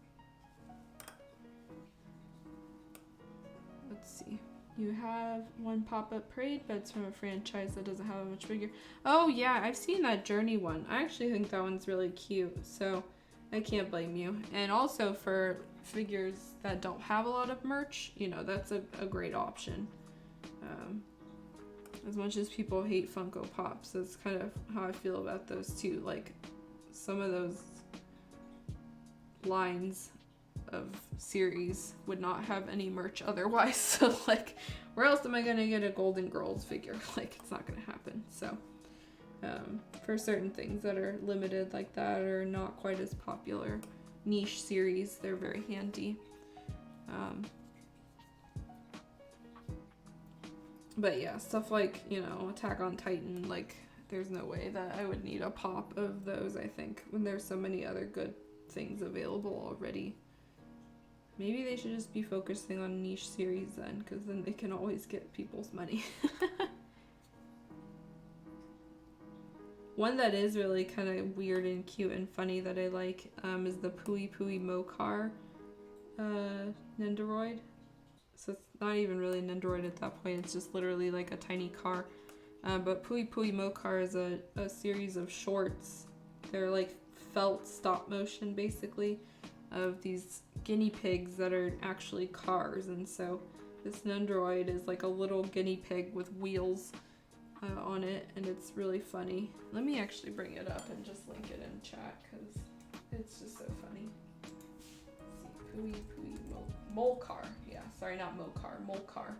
Let's see. You have one pop-up parade, but it's from a franchise that doesn't have a much bigger. Oh yeah, I've seen that Journey one. I actually think that one's really cute, so I can't blame you. And also for figures that don't have a lot of merch, you know, that's a great option. As much as people hate Funko Pops, that's kind of how I feel about those too. Like, some of those lines of series would not have any merch otherwise. So, like, where else am I gonna get a Golden Girls figure? Like, it's not gonna happen. So, for certain things that are limited like that or not quite as popular niche series, they're very handy. But yeah, stuff like, you know, Attack on Titan, like, there's no way that I would need a pop of those, I think, when there's so many other good things available already. Maybe they should just be focusing on niche series then, because then they can always get people's money. One that is really kind of weird and cute and funny that I like is the Pui Pui Mokar Nendoroid. So it's not even really an Nendoroid at that point, it's just literally like a tiny car. But Pui Pui Mokar is a series of shorts. They're like felt stop motion basically of these guinea pigs that are actually cars. And so this Nendoroid is like a little guinea pig with wheels on it, and it's really funny. Let me actually bring it up and just link it in chat because it's just so funny. Let's see, Pui Pui Molcar. Yeah, sorry, not Mokar. Molcar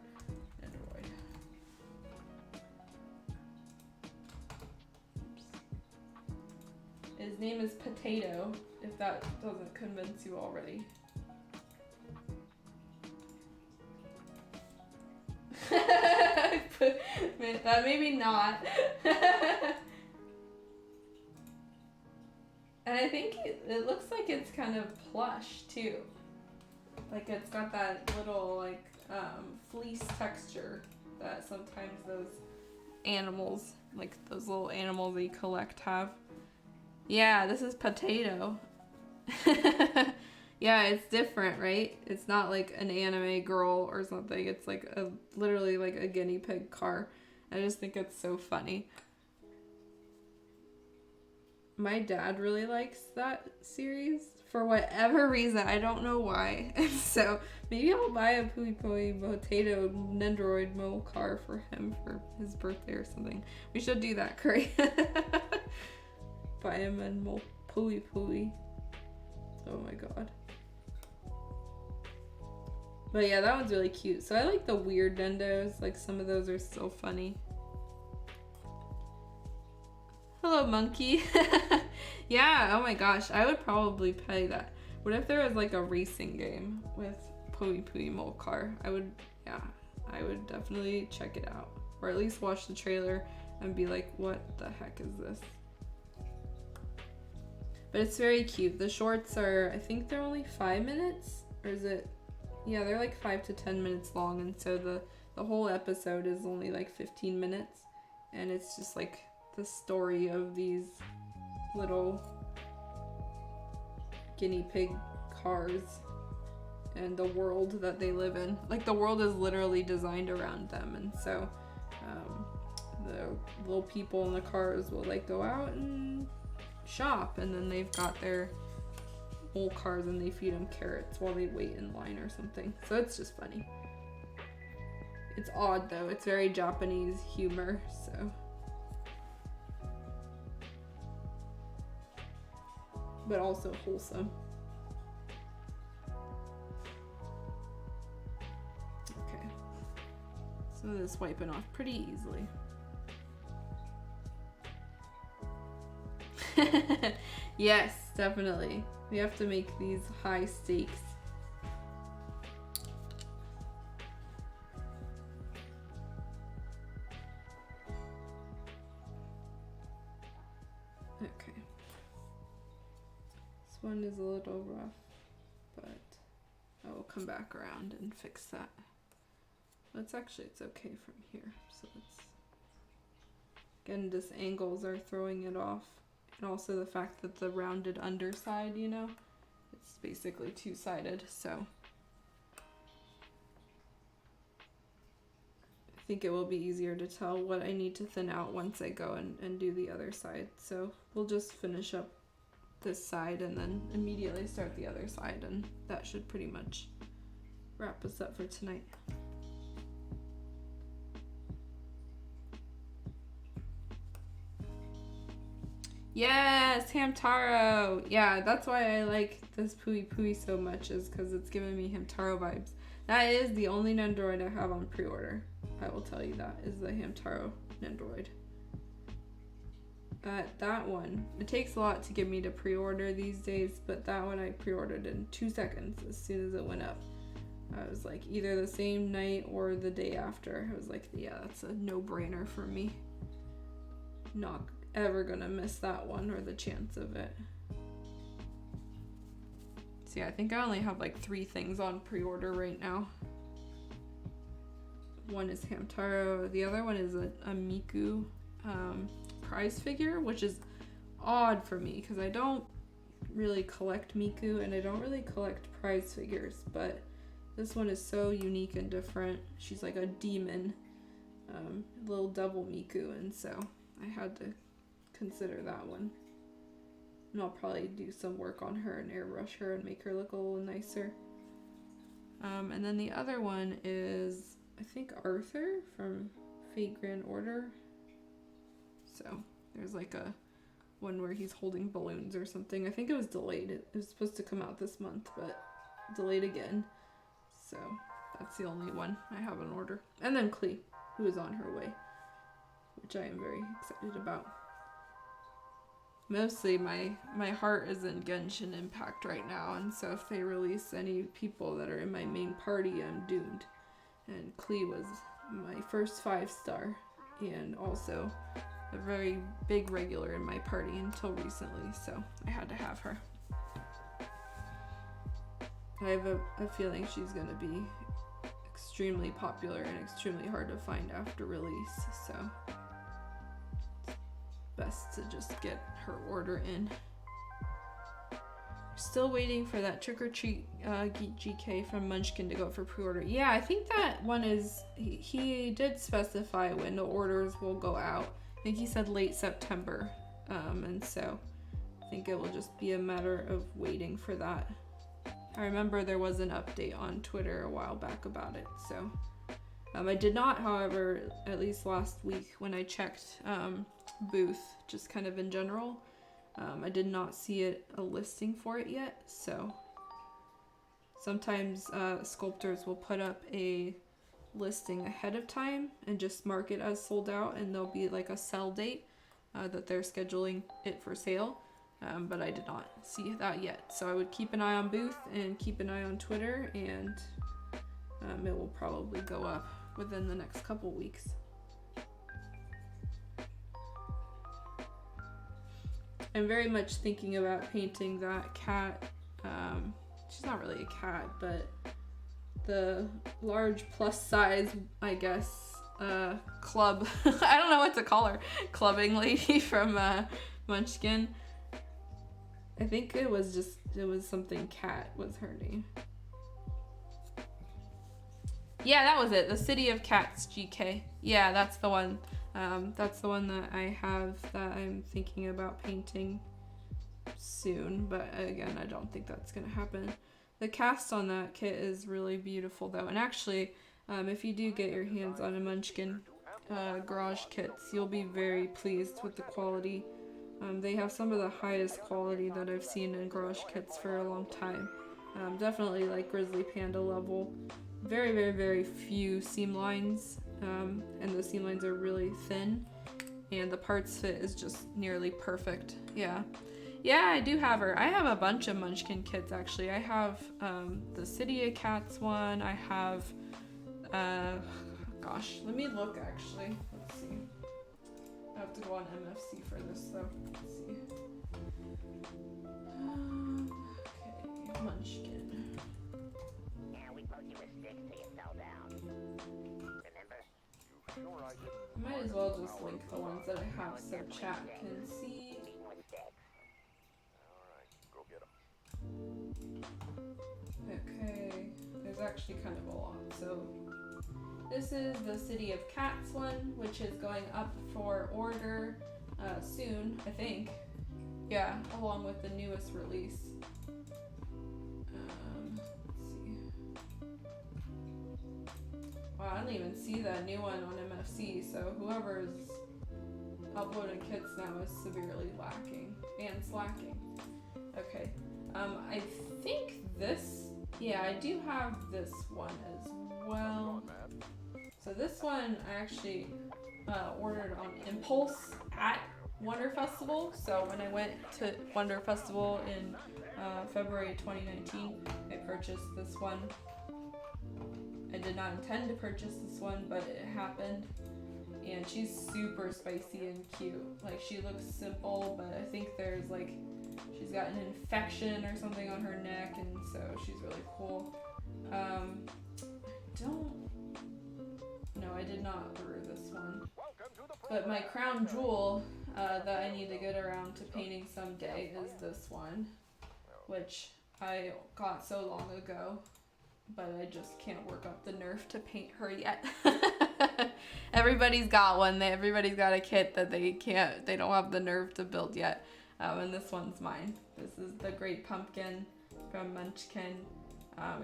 Nendoroid. His name is Potato, if that doesn't convince you already. That maybe not. And I think it looks like it's kind of plush too. Like it's got that little like fleece texture that sometimes those animals, like those little animals that you collect have. Yeah, this is Potato. Yeah, it's different, right? It's not like an anime girl or something. It's like literally like a guinea pig car. I just think it's so funny. My dad really likes that series for whatever reason. I don't know why. And so maybe I'll buy a Pui Pui Potato Nendoroid Mo car for him for his birthday or something. We should do that, Curry. Buy him and Pui Pui. Oh my god. But yeah, that one's really cute. So I like the weird Nendos. Like some of those are so funny. Hello, monkey. Yeah, oh my gosh. I would probably play that. What if there was like a racing game with Pui Pui Molcar? I would definitely check it out. Or at least watch the trailer and be like, what the heck is this? But it's very cute. The shorts are, I think they're only 5 minutes. Or is it? Yeah, they're like 5 to 10 minutes long. And so the whole episode is only like 15 minutes. And it's just like the story of these little guinea pig cars and the world that they live in. Like the world is literally designed around them. And so the little people in the cars will like go out and shop, and then they've got their old cars and they feed them carrots while they wait in line or something. So it's just funny. It's odd though. It's very Japanese humor, so. But also wholesome. Okay. So this is wiping off pretty easily. Yes, definitely. We have to make these high stakes. Okay. This one is a little rough, but I will come back around and fix that. It's okay from here. So it's, again, just angles are throwing it off. And also the fact that the rounded underside, you know, it's basically two-sided, so. I think it will be easier to tell what I need to thin out once I go and do the other side. So we'll just finish up this side and then immediately start the other side, and that should pretty much wrap us up for tonight. Yes, Hamtaro! Yeah, that's why I like this Pui Pui so much, is because it's giving me Hamtaro vibes. That is the only Nendoroid I have on pre-order. I will tell you that, is the Hamtaro Nendoroid. That one, it takes a lot to get me to pre-order these days, but that one I pre-ordered in 2 seconds as soon as it went up. I was like, either the same night or the day after. I was like, yeah, that's a no-brainer for me. Not ever gonna miss that one or the chance of it. So yeah, I think I only have like 3 things on pre-order right now. One is Hamtaro, the other one is a Miku prize figure, which is odd for me because I don't really collect Miku and I don't really collect prize figures, but this one is so unique and different. She's like a demon, little double Miku, and so I had to consider that one. And I'll probably do some work on her and airbrush her and make her look a little nicer. And then the other one is, I think, Arthur from Fate Grand Order. So there's like a one where he's holding balloons or something. I think it was delayed. It was supposed to come out this month, but delayed again. So that's the only one I have in order. And then Klee, who is on her way, which I am very excited about. Mostly my heart is in Genshin Impact right now, and so if they release any people that are in my main party, I'm doomed. And Klee was my first 5-star, and also a very big regular in my party until recently, so I had to have her. I have a feeling she's going to be extremely popular and extremely hard to find after release, so best to just get her order in. Still waiting for that Trick or Treat GK from Munchkin to go for pre-order. Yeah, I think that one is, he did specify when the orders will go out. I think he said late September, and so I think it will just be a matter of waiting for that. I remember there was an update on Twitter a while back about it, so I did not, however, at least last week when I checked Booth, just kind of in general, I did not see a listing for it yet. So sometimes sculptors will put up a listing ahead of time and just mark it as sold out, and there'll be like a sell date that they're scheduling it for sale, but I did not see that yet. So I would keep an eye on Booth and keep an eye on Twitter, and it will probably go up within the next couple weeks. I'm very much thinking about painting that cat. She's not really a cat, but the large plus size, I guess, club. I don't know what to call her. Clubbing lady from Munchkin. I think it was something cat was her name. Yeah, that was it. The City of Cats GK. Yeah, that's the one. That's the one that I have that I'm thinking about painting soon, but again, I don't think that's gonna happen. The cast on that kit is really beautiful though, and actually, if you do get your hands on a Munchkin garage kits, you'll be very pleased with the quality. They have some of the highest quality that I've seen in garage kits for a long time. Definitely like Grizzly Panda level. Very, very, very few seam lines, and the seam lines are really thin, and the parts fit is just nearly perfect. Yeah, I do have her. I have a bunch of Munchkin kits actually. I have the City of Cats one. I have, gosh, let me look actually. Let's see. I have to go on MFC for this though. Let's see. Okay, Munchkin. I'll just link the ones that I have so chat can see. Okay, there's actually kind of a lot. So this is the City of Cats one, which is going up for order soon, I think. Yeah, along with the newest release. Let's see. Wow, I don't even see that new one on MFC, so whoever's uploading kits now is severely lacking and slacking. Okay, I think this, yeah, I do have this one as well. So this one I actually ordered on impulse at Wonder Festival. So when I went to Wonder Festival in February 2019, I purchased this one. I did not intend to purchase this one, but it happened. And she's super spicy and cute. Like, she looks simple, but I think there's like, she's got an infection or something on her neck, and so she's really cool. No, I did not order this one. But my crown jewel that I need to get around to painting someday is this one, which I got so long ago, but I just can't work up the nerve to paint her yet. Everybody's got one. Everybody's got a kit that they don't have the nerve to build yet. And this one's mine. This is the Great Pumpkin from Munchkin.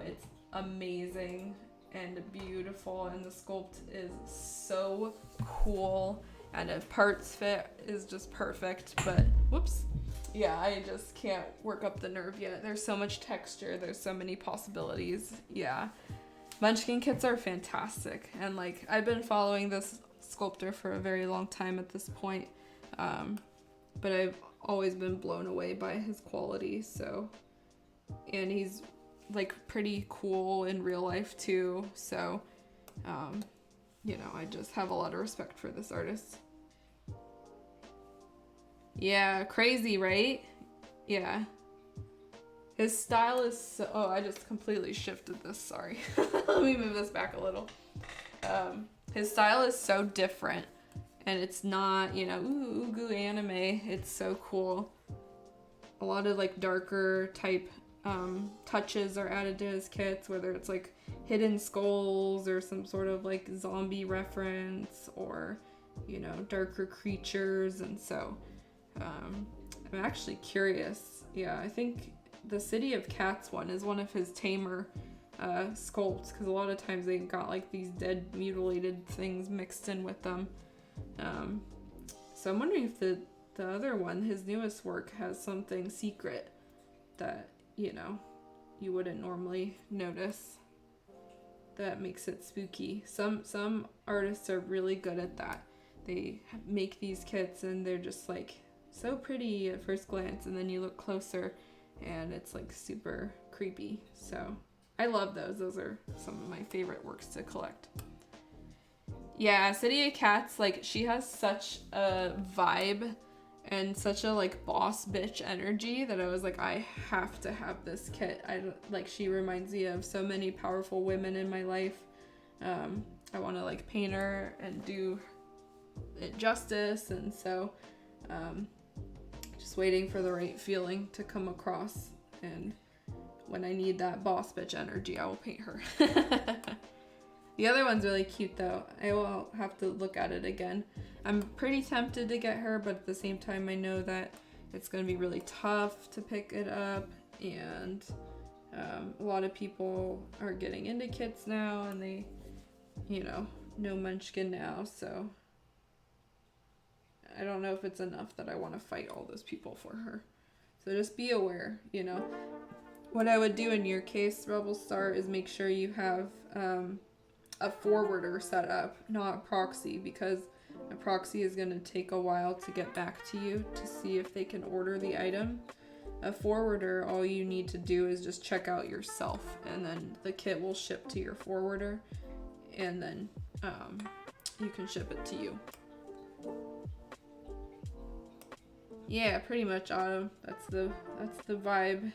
It's amazing and beautiful, and the sculpt is so cool, and if parts fit is just perfect. But whoops, yeah, I just can't work up the nerve yet. There's so much texture, there's so many possibilities. Yeah, Munchkin kits are fantastic, and like, I've been following this sculptor for a very long time at this point, but I've always been blown away by his quality. So, and he's like pretty cool in real life too, so you know, I just have a lot of respect for this artist. Yeah, crazy, right? Yeah, his style is so, oh, I just completely shifted this, sorry. Let me move this back a little. His style is so different, and it's not, you know, ooh, ooh, anime. It's so cool. A lot of like darker type touches are added to his kits, whether it's like hidden skulls or some sort of like zombie reference, or, you know, darker creatures. And so I'm actually curious. Yeah, I think the City of Cats one is one of his tamer sculpts, because a lot of times they've got like these dead mutilated things mixed in with them. So I'm wondering if the other one, his newest work, has something secret that, you know, you wouldn't normally notice that makes it spooky. Some artists are really good at that. They make these kits and they're just like so pretty at first glance, and then you look closer and it's like super creepy. So I love those. Those are some of my favorite works to collect. Yeah, City of Cats, like, she has such a vibe and such a like boss bitch energy that I was like, I have to have this kit. She reminds me of so many powerful women in my life. I want to like paint her and do it justice, and so just waiting for the right feeling to come across, and when I need that boss bitch energy, I will paint her. The other one's really cute though. I will have to look at it again. I'm pretty tempted to get her, but at the same time I know that it's going to be really tough to pick it up, and a lot of people are getting into kits now, and they, you know Munchkin now, so I don't know if it's enough that I want to fight all those people for her. So just be aware, you know. What I would do in your case, Rebel Star, is make sure you have a forwarder set up, not proxy, because a proxy is going to take a while to get back to you to see if they can order the item. A forwarder, all you need to do is just check out yourself, and then the kit will ship to your forwarder, and then you can ship it to you. Yeah, pretty much, Autumn. That's the vibe.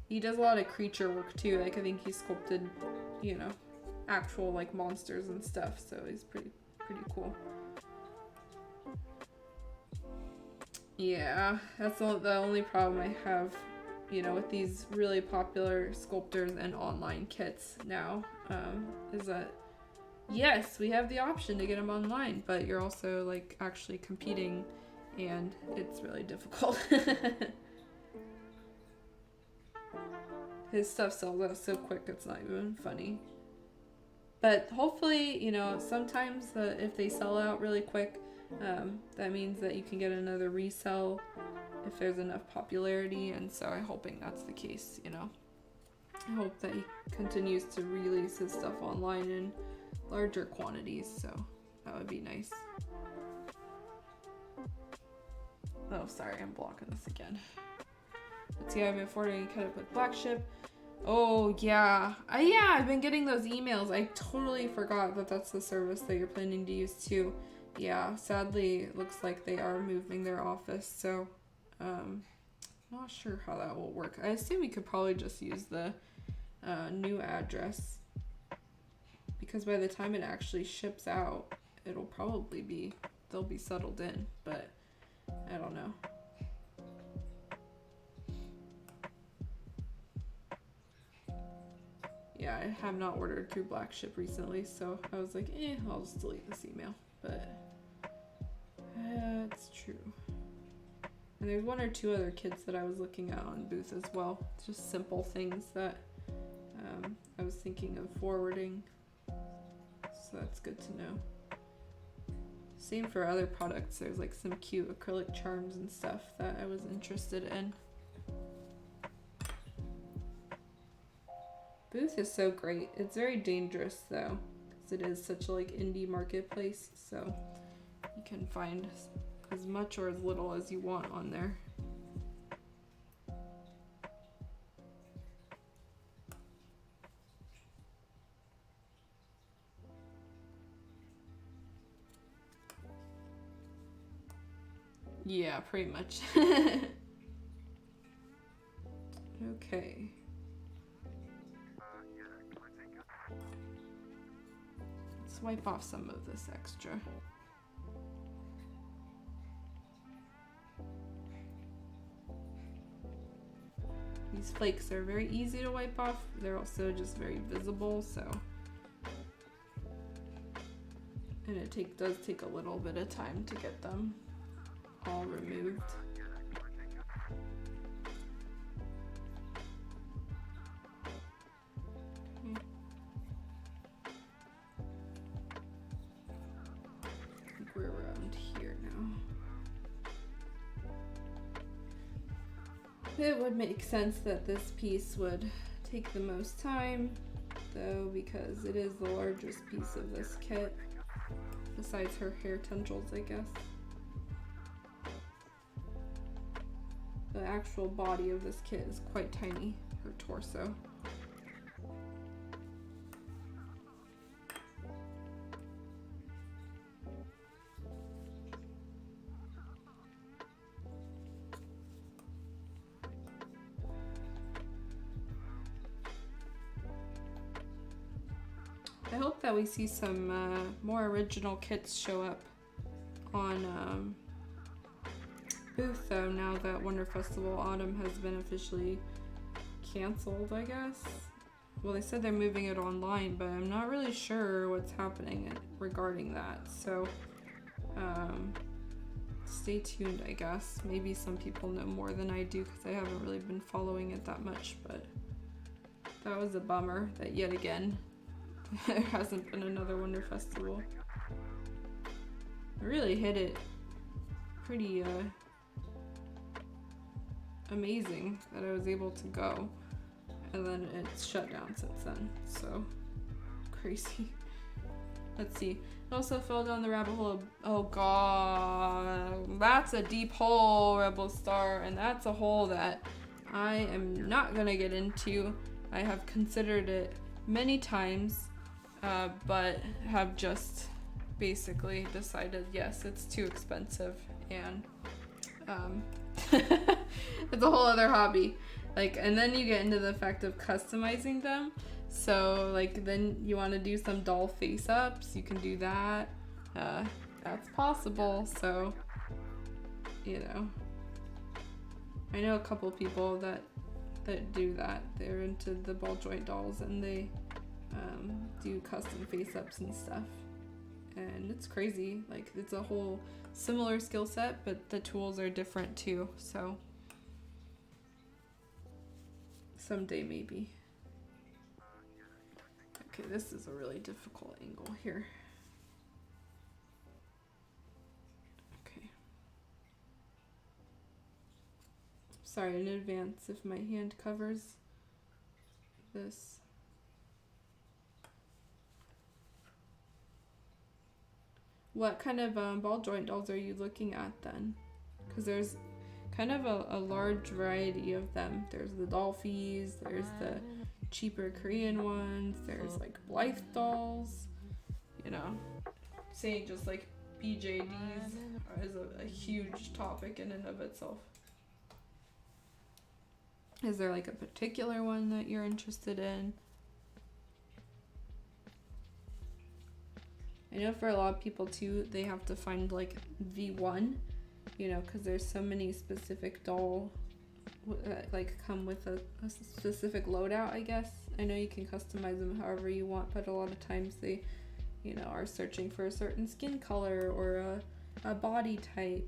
He does a lot of creature work too. Like, I think he sculpted, you know, actual like monsters and stuff, so he's pretty cool. Yeah, that's the only problem I have, you know, with these really popular sculptors and online kits now, is that yes, we have the option to get them online, but you're also like actually competing, and it's really difficult. His stuff sells out so quick, it's not even funny. But hopefully, you know, sometimes if they sell out really quick, that means that you can get another resell if there's enough popularity, and so I'm hoping that's the case, you know. I hope that he continues to release his stuff online in larger quantities, so that would be nice. Oh, sorry, I'm blocking this again. Let's see, I've been forwarding cut up with Black Ship. Oh, yeah. Yeah, I've been getting those emails. I totally forgot that that's the service that you're planning to use too. Yeah, sadly, it looks like they are moving their office, so not sure how that will work. I assume we could probably just use the new address, because by the time it actually ships out, it'll probably be, they'll be settled in, but I don't know. Yeah, I have not ordered through Black Ship recently, so I was like, I'll just delete this email, but that's true. And there's one or two other kits that I was looking at on Booth as well. It's just simple things that I was thinking of forwarding, so that's good to know. Same for other products. There's like some cute acrylic charms and stuff that I was interested in. Booth is so great. It's very dangerous though, because it is such a like indie marketplace, so you can find as much or as little as you want on there. Yeah, pretty much. Okay. Let's wipe off some of this extra. These flakes are very easy to wipe off. They're also just very visible, so. And it does take a little bit of time to get them all removed. Okay. I think we're around here now. It would make sense that this piece would take the most time, though, because it is the largest piece of this kit, besides her hair tendrils, I guess. The actual body of this kit is quite tiny, her torso. I hope that we see some more original kits show up on Booth, though, now that Wonder Festival Autumn has been officially canceled, I guess. Well, they said they're moving it online, but I'm not really sure what's happening regarding that, so stay tuned, I guess. Maybe some people know more than I do, because I haven't really been following it that much, but that was a bummer that yet again there hasn't been another Wonder Festival. I really hit it pretty amazing that I was able to go, and then it's shut down since then, so crazy. Let's see. It also fell down the rabbit hole of, oh god, that's a deep hole, Rebel Star, and that's a hole that I am not gonna get into. I have considered it many times, but have just basically decided, yes, it's too expensive, and it's a whole other hobby. Like, and then you get into the fact of customizing them. So like then you want to do some doll face ups, you can do that. That's possible. So, you know, I know a couple people that do that. They're into the ball joint dolls and they do custom face ups and stuff. And it's crazy. Like it's a whole similar skill set, but the tools are different too. So someday maybe. Okay, this is a really difficult angle here. Okay. Sorry in advance if my hand covers this. What kind of ball joint dolls are you looking at then? Because there's kind of a large variety of them. There's the Dolphies, there's the cheaper Korean ones, there's like Blythe dolls, you know. Saying just like BJDs is a huge topic in and of itself. Is there like a particular one that you're interested in? I know for a lot of people too, they have to find like V1, you know, because there's so many specific doll that like come with a specific loadout, I guess. I know you can customize them however you want, but a lot of times they, you know, are searching for a certain skin color or a body type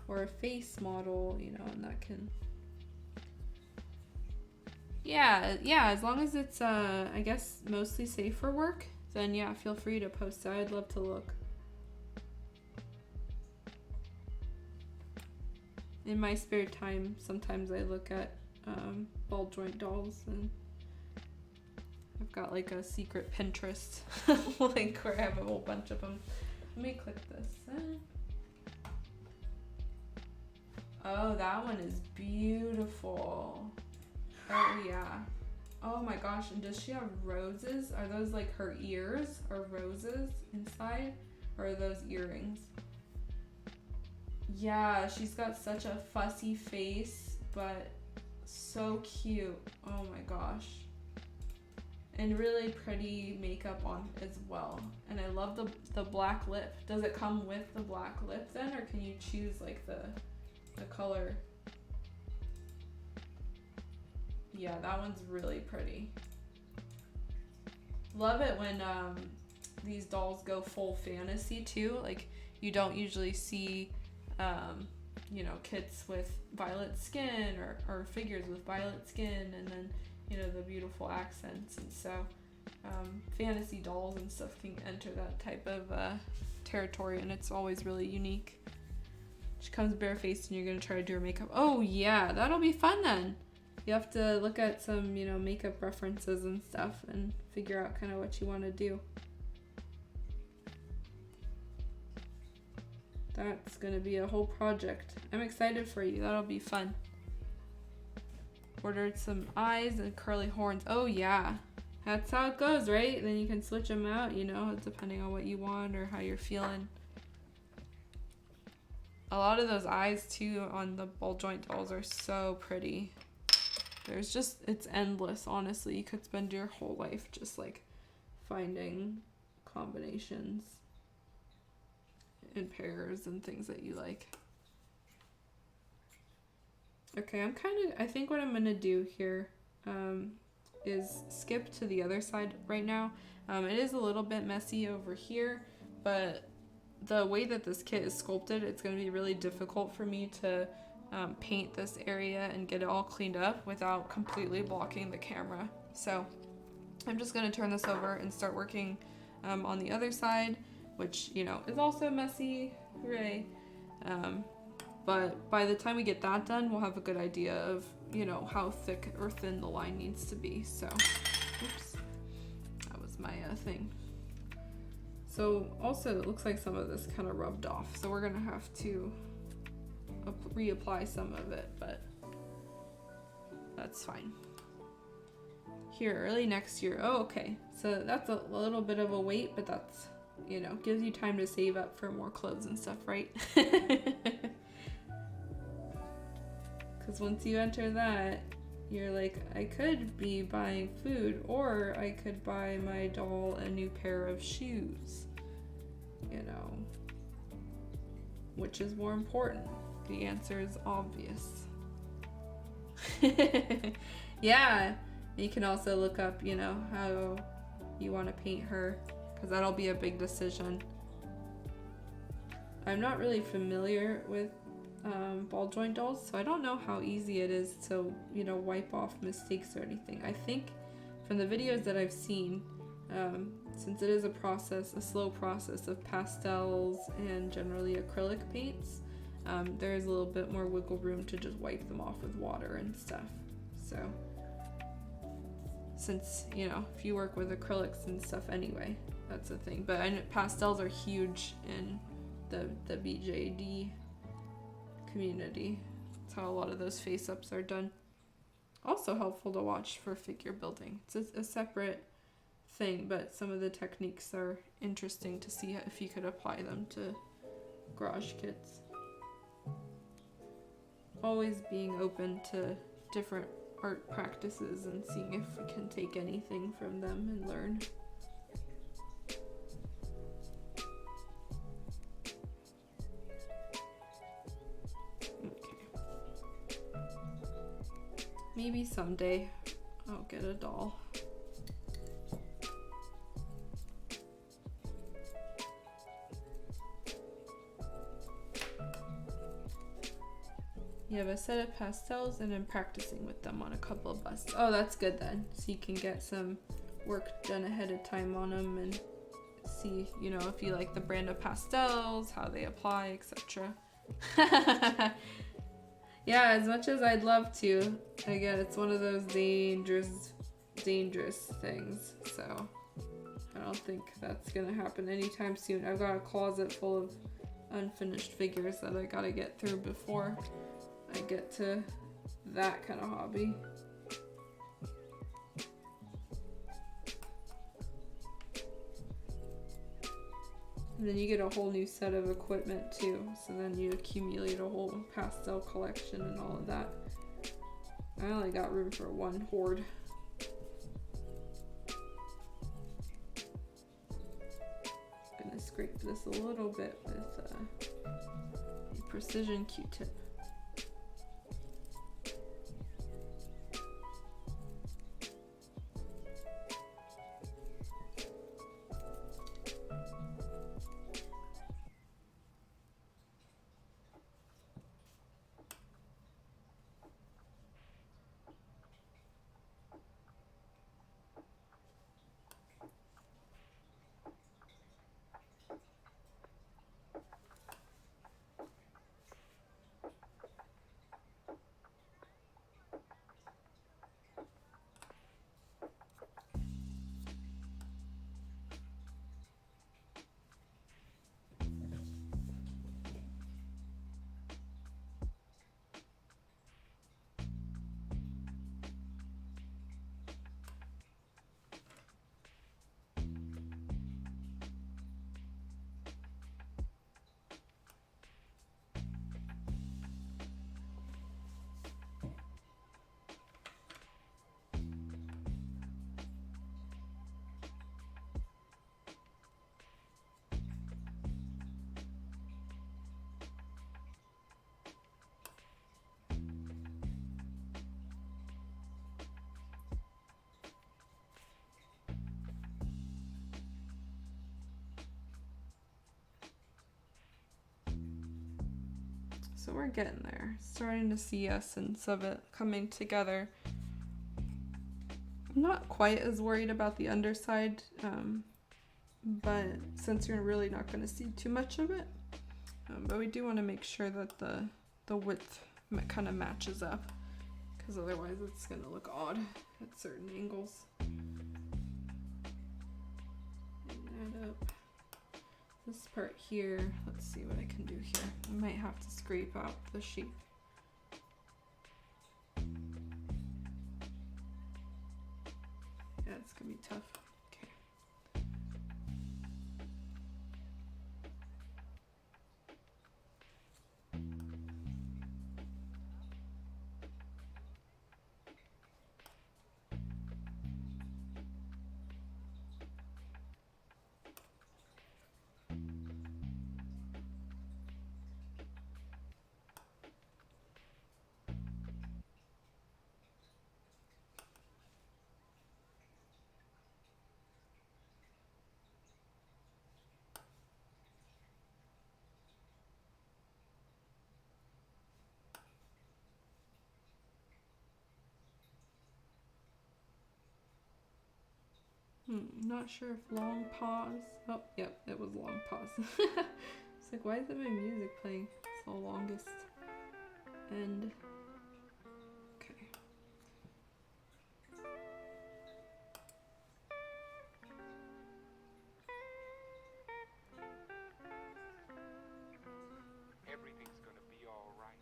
or a face model, you know, and that can... Yeah, as long as it's, I guess, mostly safe for work, then yeah, feel free to post that. I'd love to look. In my spare time, sometimes I look at ball joint dolls, and I've got like a secret Pinterest link where I have a whole bunch of them. Let me click this. Oh, that one is beautiful. Oh yeah. Oh my gosh, and does she have roses? Are those like her ears or roses inside? Or are those earrings? Yeah, she's got such a fussy face, but so cute. Oh my gosh. And really pretty makeup on as well. And I love the black lip. Does it come with the black lip then, or can you choose like the color? Yeah, that one's really pretty. Love it when these dolls go full fantasy too. Like you don't usually see you know, kits with violet skin or figures with violet skin, and then, you know, the beautiful accents. And so fantasy dolls and stuff can enter that type of territory, and it's always really unique. She comes barefaced and you're gonna try to do her makeup. Oh yeah, that'll be fun then. You have to look at some, you know, makeup references and stuff and figure out kind of what you want to do. That's gonna be a whole project. I'm excited for you. That'll be fun. Ordered some eyes and curly horns. Oh yeah, that's how it goes, right? Then you can switch them out, you know, depending on what you want or how you're feeling. A lot of those eyes too on the ball joint dolls are so pretty. There's just, it's endless, honestly. You could spend your whole life just like finding combinations and pairs and things that you like. Okay, I think what I'm gonna do here is skip to the other side right now. It is a little bit messy over here, but the way that this kit is sculpted, it's gonna be really difficult for me to paint this area and get it all cleaned up without completely blocking the camera. So I'm just gonna turn this over and start working on the other side, which, you know, is also messy, hooray. But by the time we get that done, we'll have a good idea of, you know, how thick or thin the line needs to be. So, oops, that was my thing. So also it looks like some of this kind of rubbed off, so we're gonna have to reapply some of it, but that's fine. Here, early next year. Oh, okay. So that's a little bit of a wait, but that's, you know, gives you time to save up for more clothes and stuff, right? Because once you enter that, you're like, I could be buying food, or I could buy my doll a new pair of shoes, you know. Which is more important? The answer is obvious. Yeah, you can also look up, you know, how you want to paint her, because that'll be a big decision. I'm not really familiar with ball joint dolls, so I don't know how easy it is to, you know, wipe off mistakes or anything. I think from the videos that I've seen, since it is a process, a slow process of pastels and generally acrylic paints, there is a little bit more wiggle room to just wipe them off with water and stuff. So, since, you know, if you work with acrylics and stuff anyway, that's a thing. But I know pastels are huge in the BJD community. That's how a lot of those face-ups are done. Also helpful to watch for figure building. It's a separate thing, but some of the techniques are interesting to see if you could apply them to garage kits. Always being open to different art practices and seeing if we can take anything from them and learn. Maybe someday I'll get a doll. You have a set of pastels and I'm practicing with them on a couple of busts. Oh, that's good then. So you can get some work done ahead of time on them and see, you know, if you like the brand of pastels, how they apply, etc. Yeah, as much as I'd love to, again, it's one of those dangerous things. So I don't think that's gonna happen anytime soon. I've got a closet full of unfinished figures that I gotta get through before I get to that kind of hobby. And then you get a whole new set of equipment too, so then you accumulate a whole pastel collection and all of that. I only got room for one hoard. I'm gonna scrape this a little bit with a precision Q-tip. So we're getting there, starting to see essence of it coming together. I'm not quite as worried about the underside, but since you're really not going to see too much of it, but we do want to make sure that the width kind of matches up, because otherwise it's going to look odd at certain angles. Bring that up. This part here, let's see what I can do here. I might have to scrape out the shape. Yeah, it's gonna be tough. Okay. Not sure if long pause. Oh, yep, it was long pause. It's like, why isn't my music playing? It's the longest end. Okay. Everything's gonna be all right.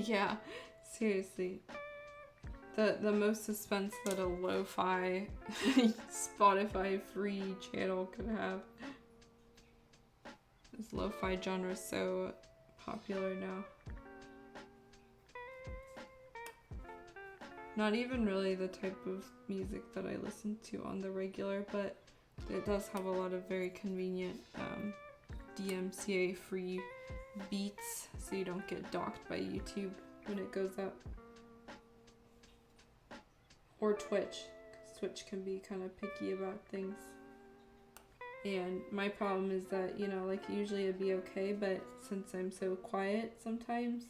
Yeah, seriously. The most suspense that a lo-fi Spotify free channel could have. This lo-fi genre is so popular now. Not even really the type of music that I listen to on the regular, but it does have a lot of very convenient DMCA free beats, so you don't get docked by YouTube when it goes up. Or Twitch, because Twitch can be kind of picky about things. And my problem is that, you know, like usually it'd be okay, but since I'm so quiet sometimes,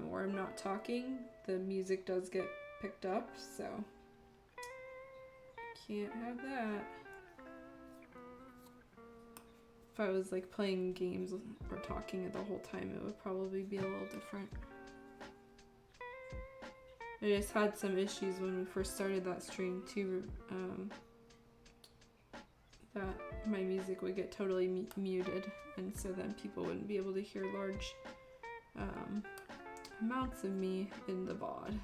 or I'm not talking, the music does get picked up, so can't have that. If I was like playing games or talking the whole time, it would probably be a little different. I just had some issues when we first started that stream too, that my music would get totally muted, and so then people wouldn't be able to hear large amounts of me in the VOD.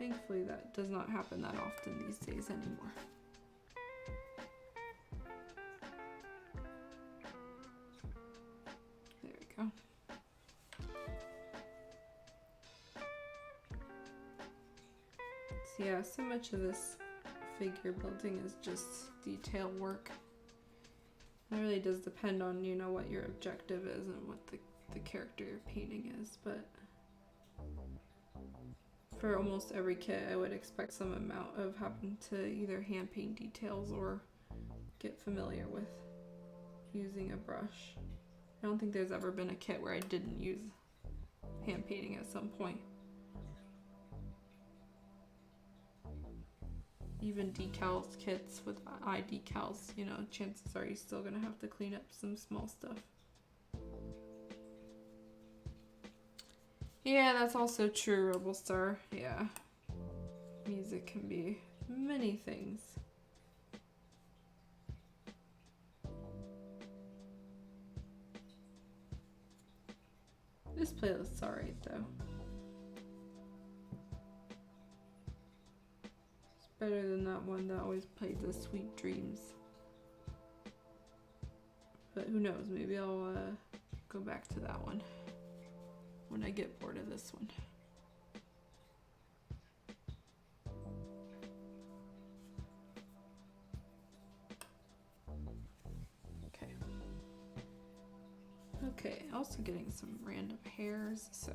Thankfully that does not happen that often these days anymore. There we go. So yeah, so much of this figure building is just detail work. It really does depend on, you know, what your objective is and what the character you're painting is, but for almost every kit I would expect some amount of having to either hand paint details or get familiar with using a brush. I don't think there's ever been a kit where I didn't use hand painting at some point. Even decals kits with eye decals, you know, chances are you're still gonna have to clean up some small stuff. Yeah, that's also true, Rebelstar. Yeah. Music can be many things. This playlist's alright though. It's better than that one that always played the Sweet Dreams. But who knows, maybe I'll go back to that one when I get bored of this one. Okay. Okay, also getting some random hairs, so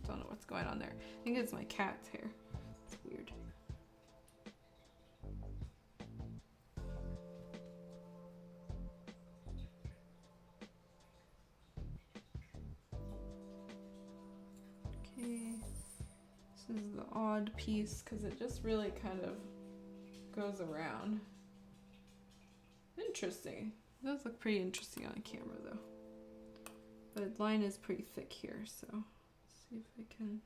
don't know what's going on there. I think it's my cat's hair. It's weird. Okay, this is the odd piece because it just really kind of goes around. Interesting. It does look pretty interesting on camera though. But line is pretty thick here, so let's see if I can.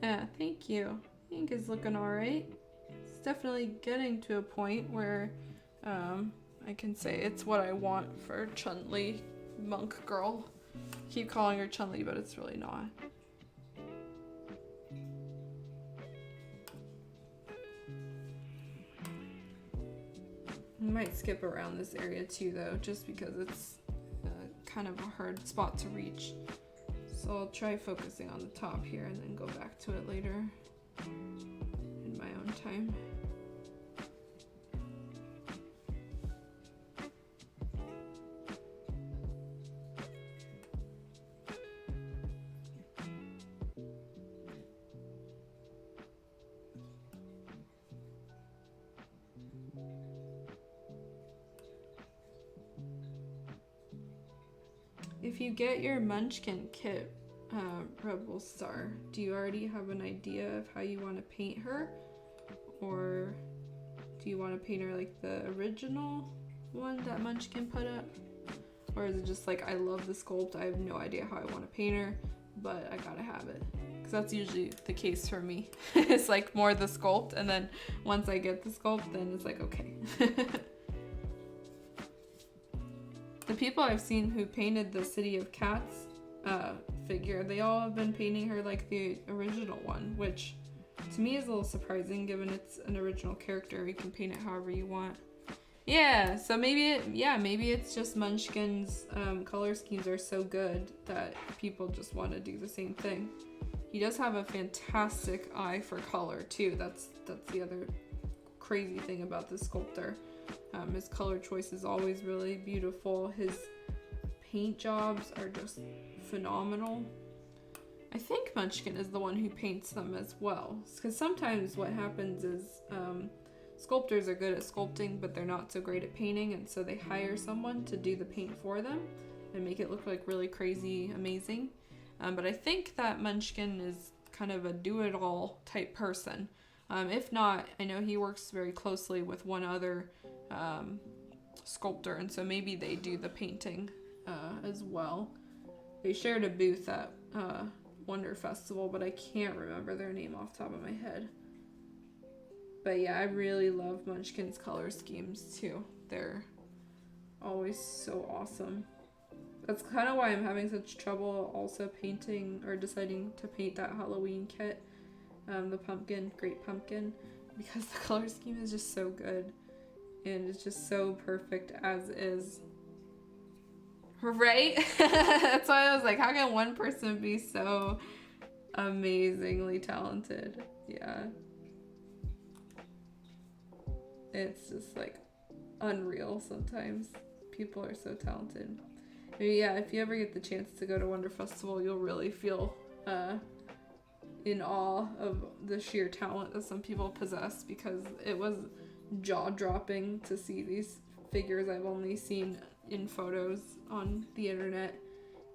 Yeah, thank you. I think it's looking alright. It's definitely getting to a point where I can say it's what I want for Chun-Li monk girl. Keep calling her Chun-Li, but it's really not. I might skip around this area too though, just because it's kind of a hard spot to reach. So I'll try focusing on the top here and then go back to it later. time. If you get your Munchkin kit, Rebel Star, do you already have an idea of how you want to paint her? Or do you want to paint her like the original one that Munchkin put up? Or is it just like, I love the sculpt, I have no idea how I want to paint her, but I gotta have it? Because that's usually the case for me. It's like more the sculpt, and then once I get the sculpt, then it's like, okay. The people I've seen who painted the City of Cats figure, they all have been painting her like the original one, which to me is a little surprising given it's an original character. You can paint it however you want. Yeah, so maybe it's just Munchkin's color schemes are so good that people just want to do the same thing. He does have a fantastic eye for color too. That's the other crazy thing about this sculptor. His color choice is always really beautiful. His paint jobs are just phenomenal. I think Munchkin is the one who paints them as well. Because sometimes what happens is sculptors are good at sculpting, but they're not so great at painting, and so they hire someone to do the paint for them and make it look like really crazy amazing. But I think that Munchkin is kind of a do-it-all type person. If not, I know he works very closely with one other sculptor, and so maybe they do the painting as well. They shared a booth at Wonder Festival, but I can't remember their name off the top of my head. But yeah, I really love Munchkin's color schemes too. They're always so awesome. That's kind of why I'm having such trouble also painting or deciding to paint that Halloween kit, the pumpkin, Great Pumpkin, because the color scheme is just so good and it's just so perfect as is. Right? That's why I was like, how can one person be so amazingly talented? Yeah. It's just like unreal sometimes. People are so talented. Yeah, if you ever get the chance to go to Wonder Festival, you'll really feel in awe of the sheer talent that some people possess, because it was jaw-dropping to see these figures I've only seen in photos on the internet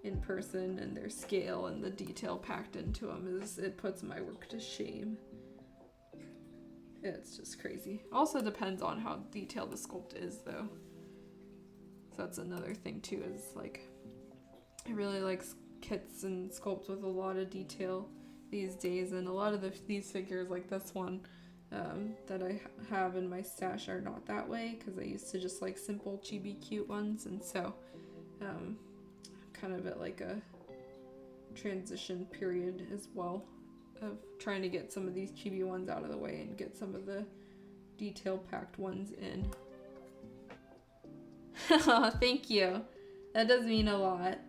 in person, and their scale and the detail packed into them it puts my work to shame. It's just crazy. Also depends on how detailed the sculpt is though. So that's another thing too, is like I really like kits and sculpts with a lot of detail these days, and a lot of these figures like this one that I have in my stash are not that way, because I used to just like simple chibi cute ones, and so kind of at like a transition period as well of trying to get some of these chibi ones out of the way and get some of the detail packed ones in. Oh, thank you. That does mean a lot.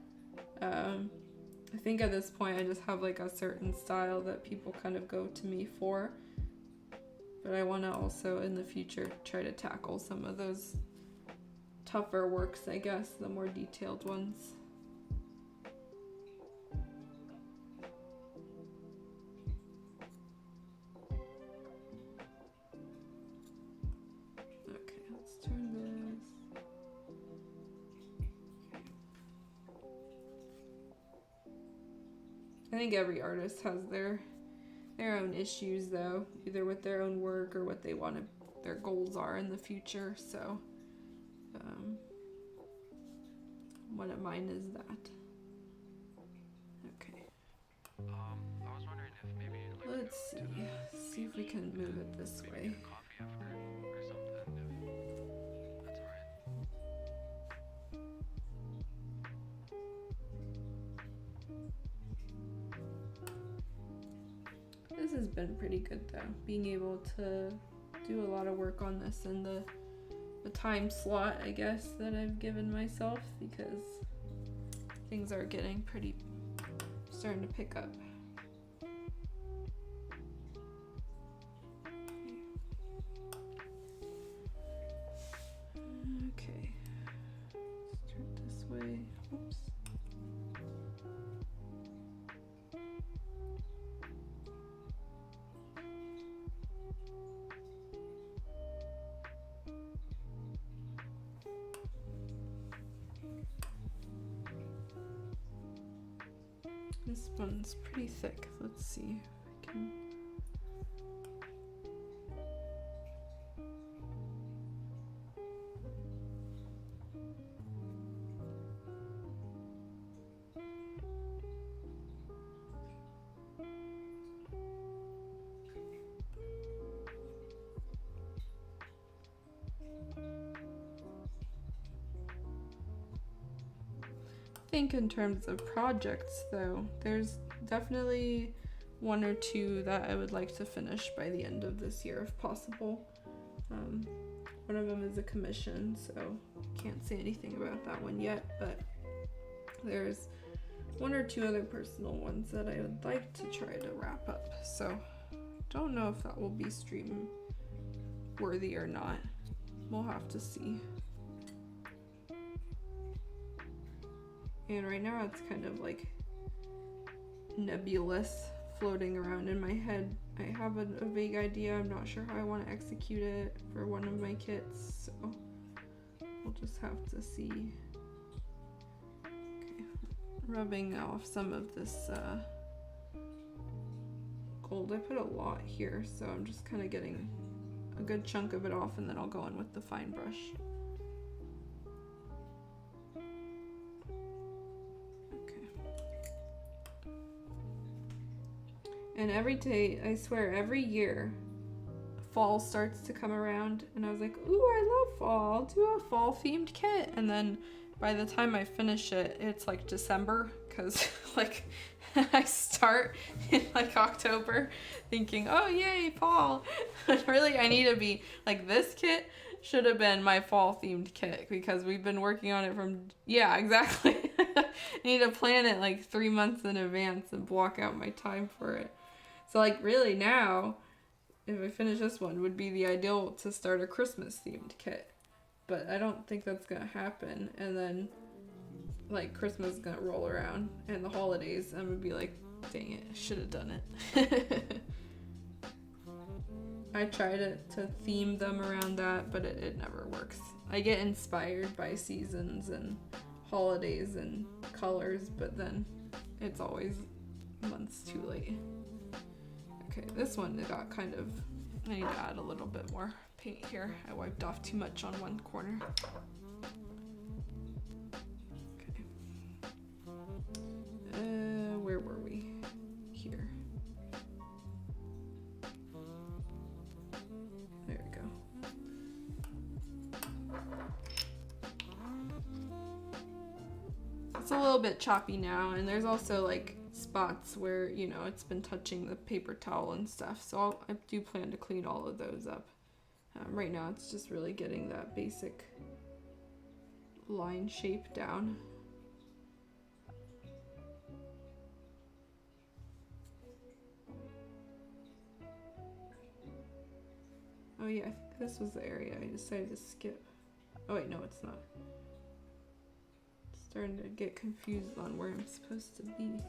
I think at this point I just have like a certain style that people kind of go to me for. But I want to also in the future try to tackle some of those tougher works, I guess, the more detailed ones. Okay, let's turn this. I think every artist has their own issues though, either with their own work or what they want to, their goals are in the future. So one of mine is that. Okay. I was wondering if maybe like, Let's see if we can move it this way. coffee after or something. If that's alright. This has been pretty good though, being able to do a lot of work on this in the time slot, I guess, that I've given myself, because things are getting starting to pick up. This one's pretty thick. Let's see if I can. I think in terms of projects though, there's definitely one or two that I would like to finish by the end of this year if possible. One of them is a commission, so can't say anything about that one yet, but there's one or two other personal ones that I would like to try to wrap up. So don't know if that will be stream worthy or not. We'll have to see. And right now it's kind of like nebulous, floating around in my head. I have a vague idea. I'm not sure how I want to execute it for one of my kits, so we'll just have to see. Okay, rubbing off some of this gold. I put a lot here, so I'm just kind of getting a good chunk of it off, and then I'll go in with the fine brush. And every day, I swear, every year, fall starts to come around, and I was like, ooh, I love fall. I'll do a fall themed kit. And then by the time I finish it, it's like December, because like I start in like October thinking, oh, yay, fall. And really, I need to be like, this kit should have been my fall themed kit, because we've been working on it from, yeah, exactly. I need to plan it like 3 months in advance and block out my time for it. So like really now, if I finish this one, would be the ideal to start a Christmas themed kit. But I don't think that's gonna happen. And then like Christmas is gonna roll around and the holidays, I'm gonna be like, dang it, I should have done it. I tried to theme them around that, but it never works. I get inspired by seasons and holidays and colors, but then it's always months too late. Okay, this one it got kind of, I need to add a little bit more paint here. I wiped off too much on one corner. Okay. Where were we? Here. There we go. It's a little bit choppy now, and there's also like spots where, you know, it's been touching the paper towel and stuff, so I do plan to clean all of those up. Right now it's just really getting that basic line shape down. Oh yeah, I think this was the area I decided to skip. Oh wait, no, it's not. Starting to get confused on where I'm supposed to be.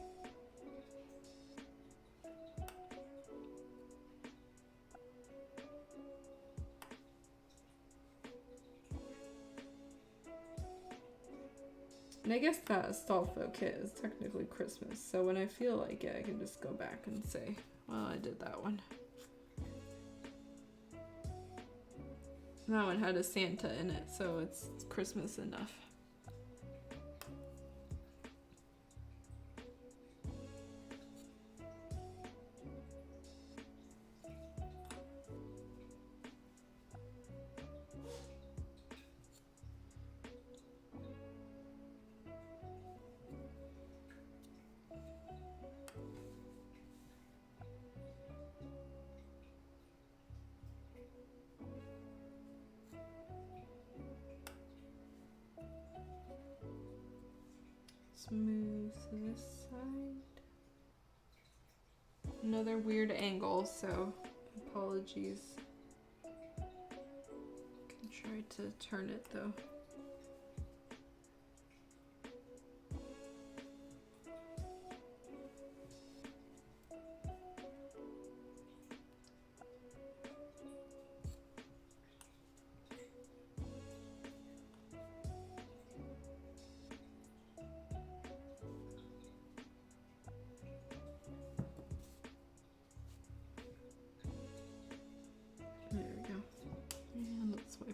And I guess that Astolfo kit is technically Christmas, so when I feel like it, I can just go back and say, well, I did that one. That one had a Santa in it, so it's Christmas enough. Move to this side. Another weird angle, so apologies. Can try to turn it though.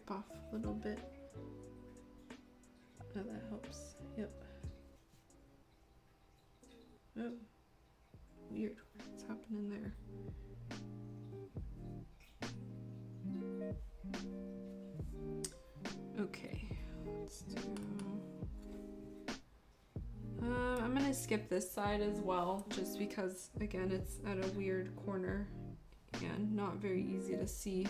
snip off a little bit. Oh, that helps. Yep. Oh, weird. What's happening there? Okay, let's do. I'm gonna skip this side as well, just because, again, it's at a weird corner and not very easy to see.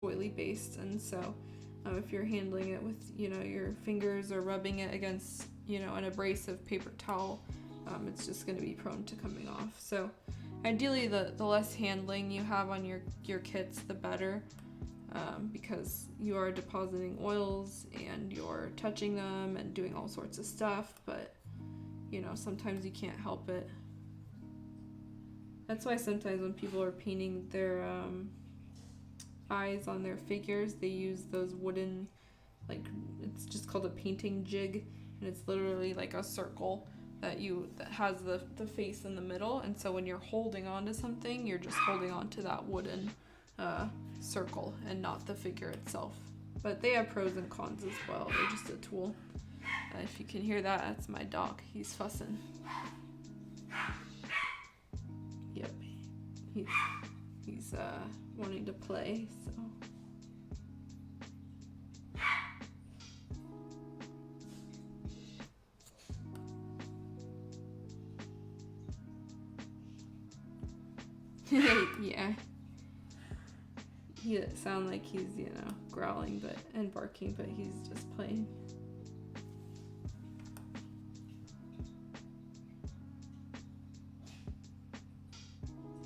oily based, and so if you're handling it with, you know, your fingers or rubbing it against, you know, an abrasive paper towel, it's just going to be prone to coming off. So ideally the less handling you have on your kits, the better, because you are depositing oils and you're touching them and doing all sorts of stuff, but you know, sometimes you can't help it. That's why sometimes when people are painting their eyes on their figures, they use those wooden, like, it's just called a painting jig, and it's literally like a circle that has the face in the middle, and so when you're holding on to something, you're just holding on to that wooden circle and not the figure itself. But they have pros and cons as well. They're just a tool. If you can hear that, that's my dog. He's fussing. Yep, he's wanting to play, so. Yeah. He doesn't sound like he's, you know, growling and barking, but he's just playing.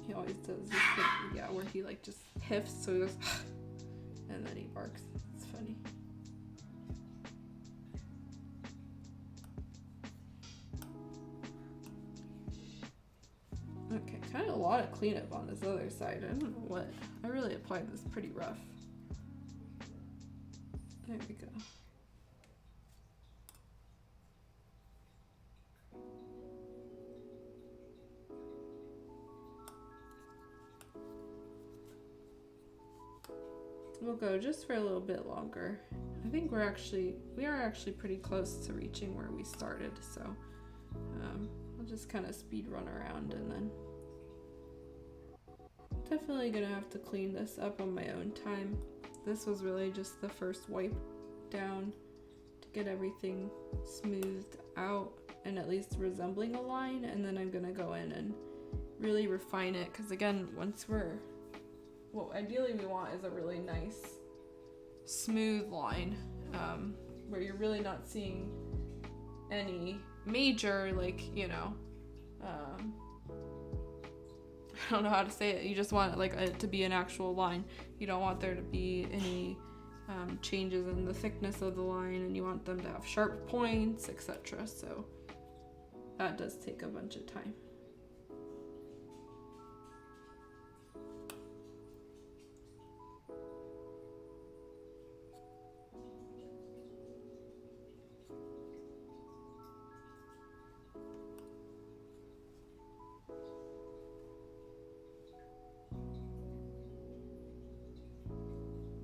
He always does this thing, yeah, where he like just hiffs, so he goes and then he barks. It's funny. Okay, kind of a lot of cleanup on this other side. I don't know what. I really applied this pretty rough. There we go. We'll go just for a little bit longer. I think we are actually pretty close to reaching where we started, so I'll just kind of speed run around, and then definitely gonna have to clean this up on my own time. This was really just the first wipe down to get everything smoothed out and at least resembling a line, and then I'm gonna go in and really refine it, because again, what ideally we want is a really nice smooth line, where you're really not seeing any major, like, you know, I don't know how to say it. You just want it to be an actual line. You don't want there to be any changes in the thickness of the line, and you want them to have sharp points, etc. So that does take a bunch of time.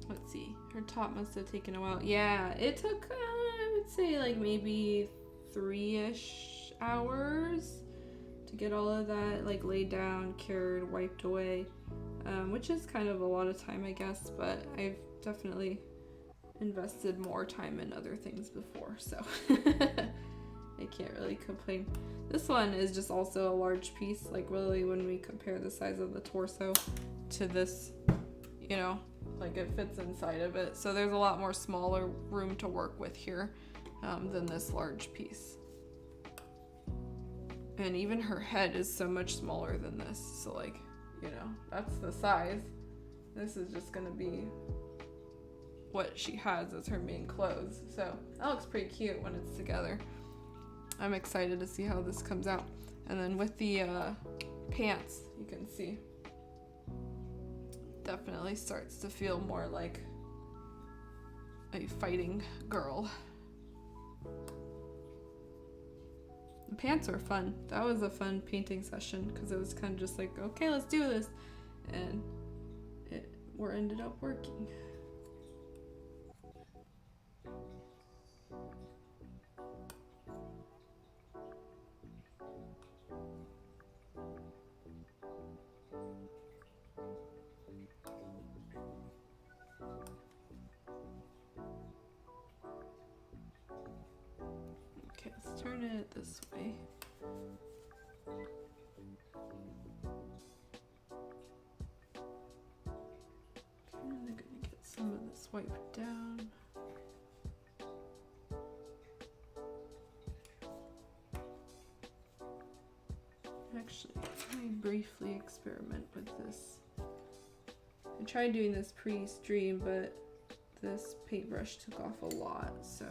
Let's see, her top must have taken a while. Yeah, it took, I would say, like maybe 3-ish hours to get all of that like laid down, cured, wiped away, which is kind of a lot of time, I guess, but I've definitely invested more time in other things before, so I can't really complain. This one is just also a large piece, like really when we compare the size of the torso to this, you know, like it fits inside of it. So there's a lot more smaller room to work with here than this large piece. And even her head is so much smaller than this. So like, you know, that's the size. This is just gonna be what she has as her main clothes. So that looks pretty cute when it's together. I'm excited to see how this comes out. And then with the pants, you can see, definitely starts to feel more like a fighting girl. The pants are fun. That was a fun painting session because it was kind of just like, okay, let's do this. And it ended up working. Okay, let's turn it this way. Kinda gonna get Swipe down. Actually, let me briefly experiment with this. I tried doing this pre-stream, but this paintbrush took off a lot, so.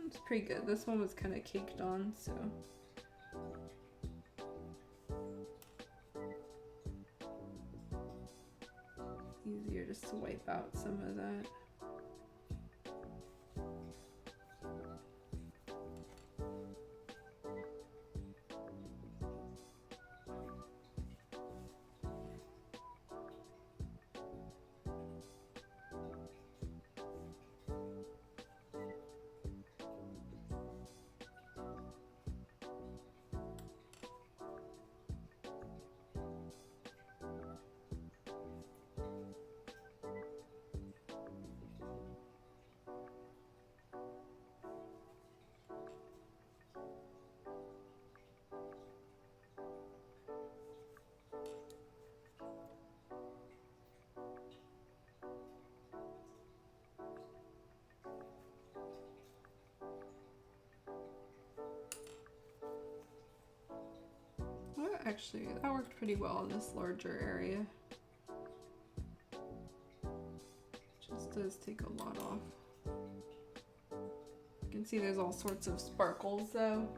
It's pretty good. This one was kind of caked on, so. Easier just to wipe out some of that. Well, actually, that worked pretty well in this larger area. Just does take a lot off. You can see there's all sorts of sparkles though.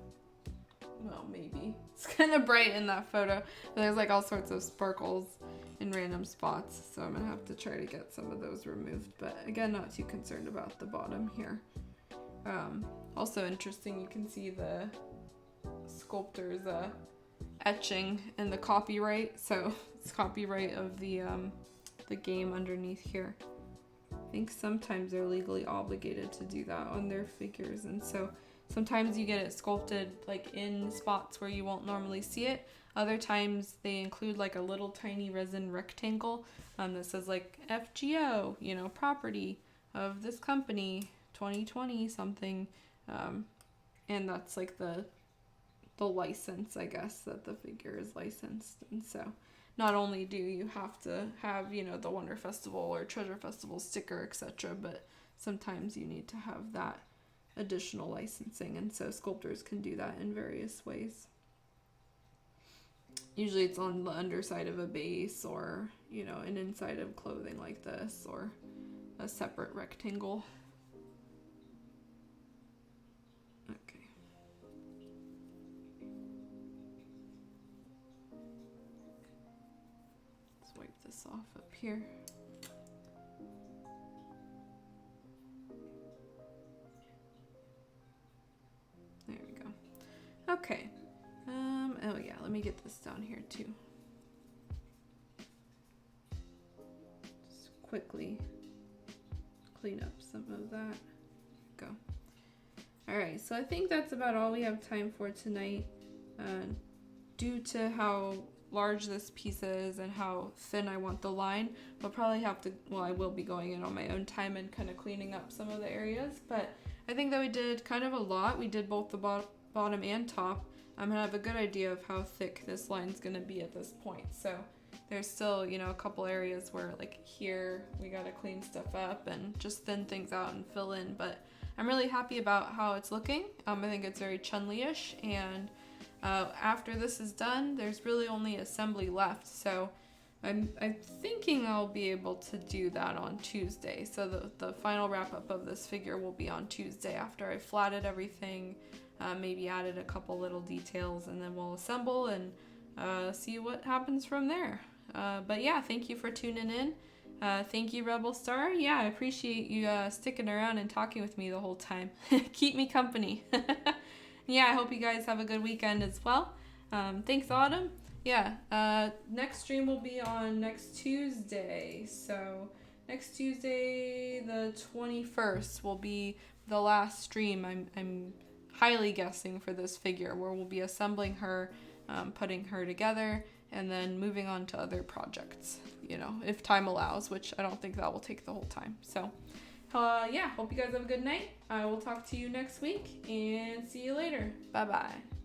Well, maybe. It's kind of bright in that photo. But there's like all sorts of sparkles in random spots. So I'm gonna have to try to get some of those removed. But again, not too concerned about the bottom here. Also interesting, you can see the sculptor's etching and the copyright. So it's copyright of the game underneath here. I think sometimes they're legally obligated to do that on their figures, and so sometimes you get it sculpted like in spots where you won't normally see it. Other times they include like a little tiny resin rectangle that says like FGO, you know, property of this company, 2020 something, and that's like the license, I guess, that the figure is licensed. And so not only do you have to have, you know, the Wonder Festival or Treasure Festival sticker, etc., but sometimes you need to have that additional licensing, and so sculptors can do that in various ways. Usually it's on the underside of a base, or, you know, an inside of clothing like this, or a separate rectangle. Okay. Let's wipe this off up here. There we go. Okay. Oh yeah, let me get this down here too. Just quickly clean up some of that. Go. Alright, so I think that's about all we have time for tonight. Due to how large this piece is and how thin I want the line, I'll probably have to, well, I will be going in on my own time and kind of cleaning up some of the areas, but I think that we did kind of a lot. We did both the bottom and top. I'm gonna have a good idea of how thick this line's gonna be at this point. So there's still, you know, a couple areas where like here we gotta clean stuff up and just thin things out and fill in, but I'm really happy about how it's looking. I think it's very Chun-Li-ish, and after this is done, there's really only assembly left. So I'm thinking I'll be able to do that on Tuesday. So the final wrap up of this figure will be on Tuesday after I flatted everything, maybe added a couple little details, and then we'll assemble and see what happens from there. But yeah, thank you for tuning in. Thank you, Rebel Star. Yeah, I appreciate you sticking around and talking with me the whole time. Keep me company. Yeah, I hope you guys have a good weekend as well. Thanks, Autumn. Yeah, next stream will be on next Tuesday. So next Tuesday, the 21st, will be the last stream. I'm highly guessing for this figure, where we'll be assembling her, putting her together, and then moving on to other projects, you know, if time allows, which I don't think that will take the whole time. So yeah, hope you guys have a good night. I will talk to you next week and see you later. Bye bye.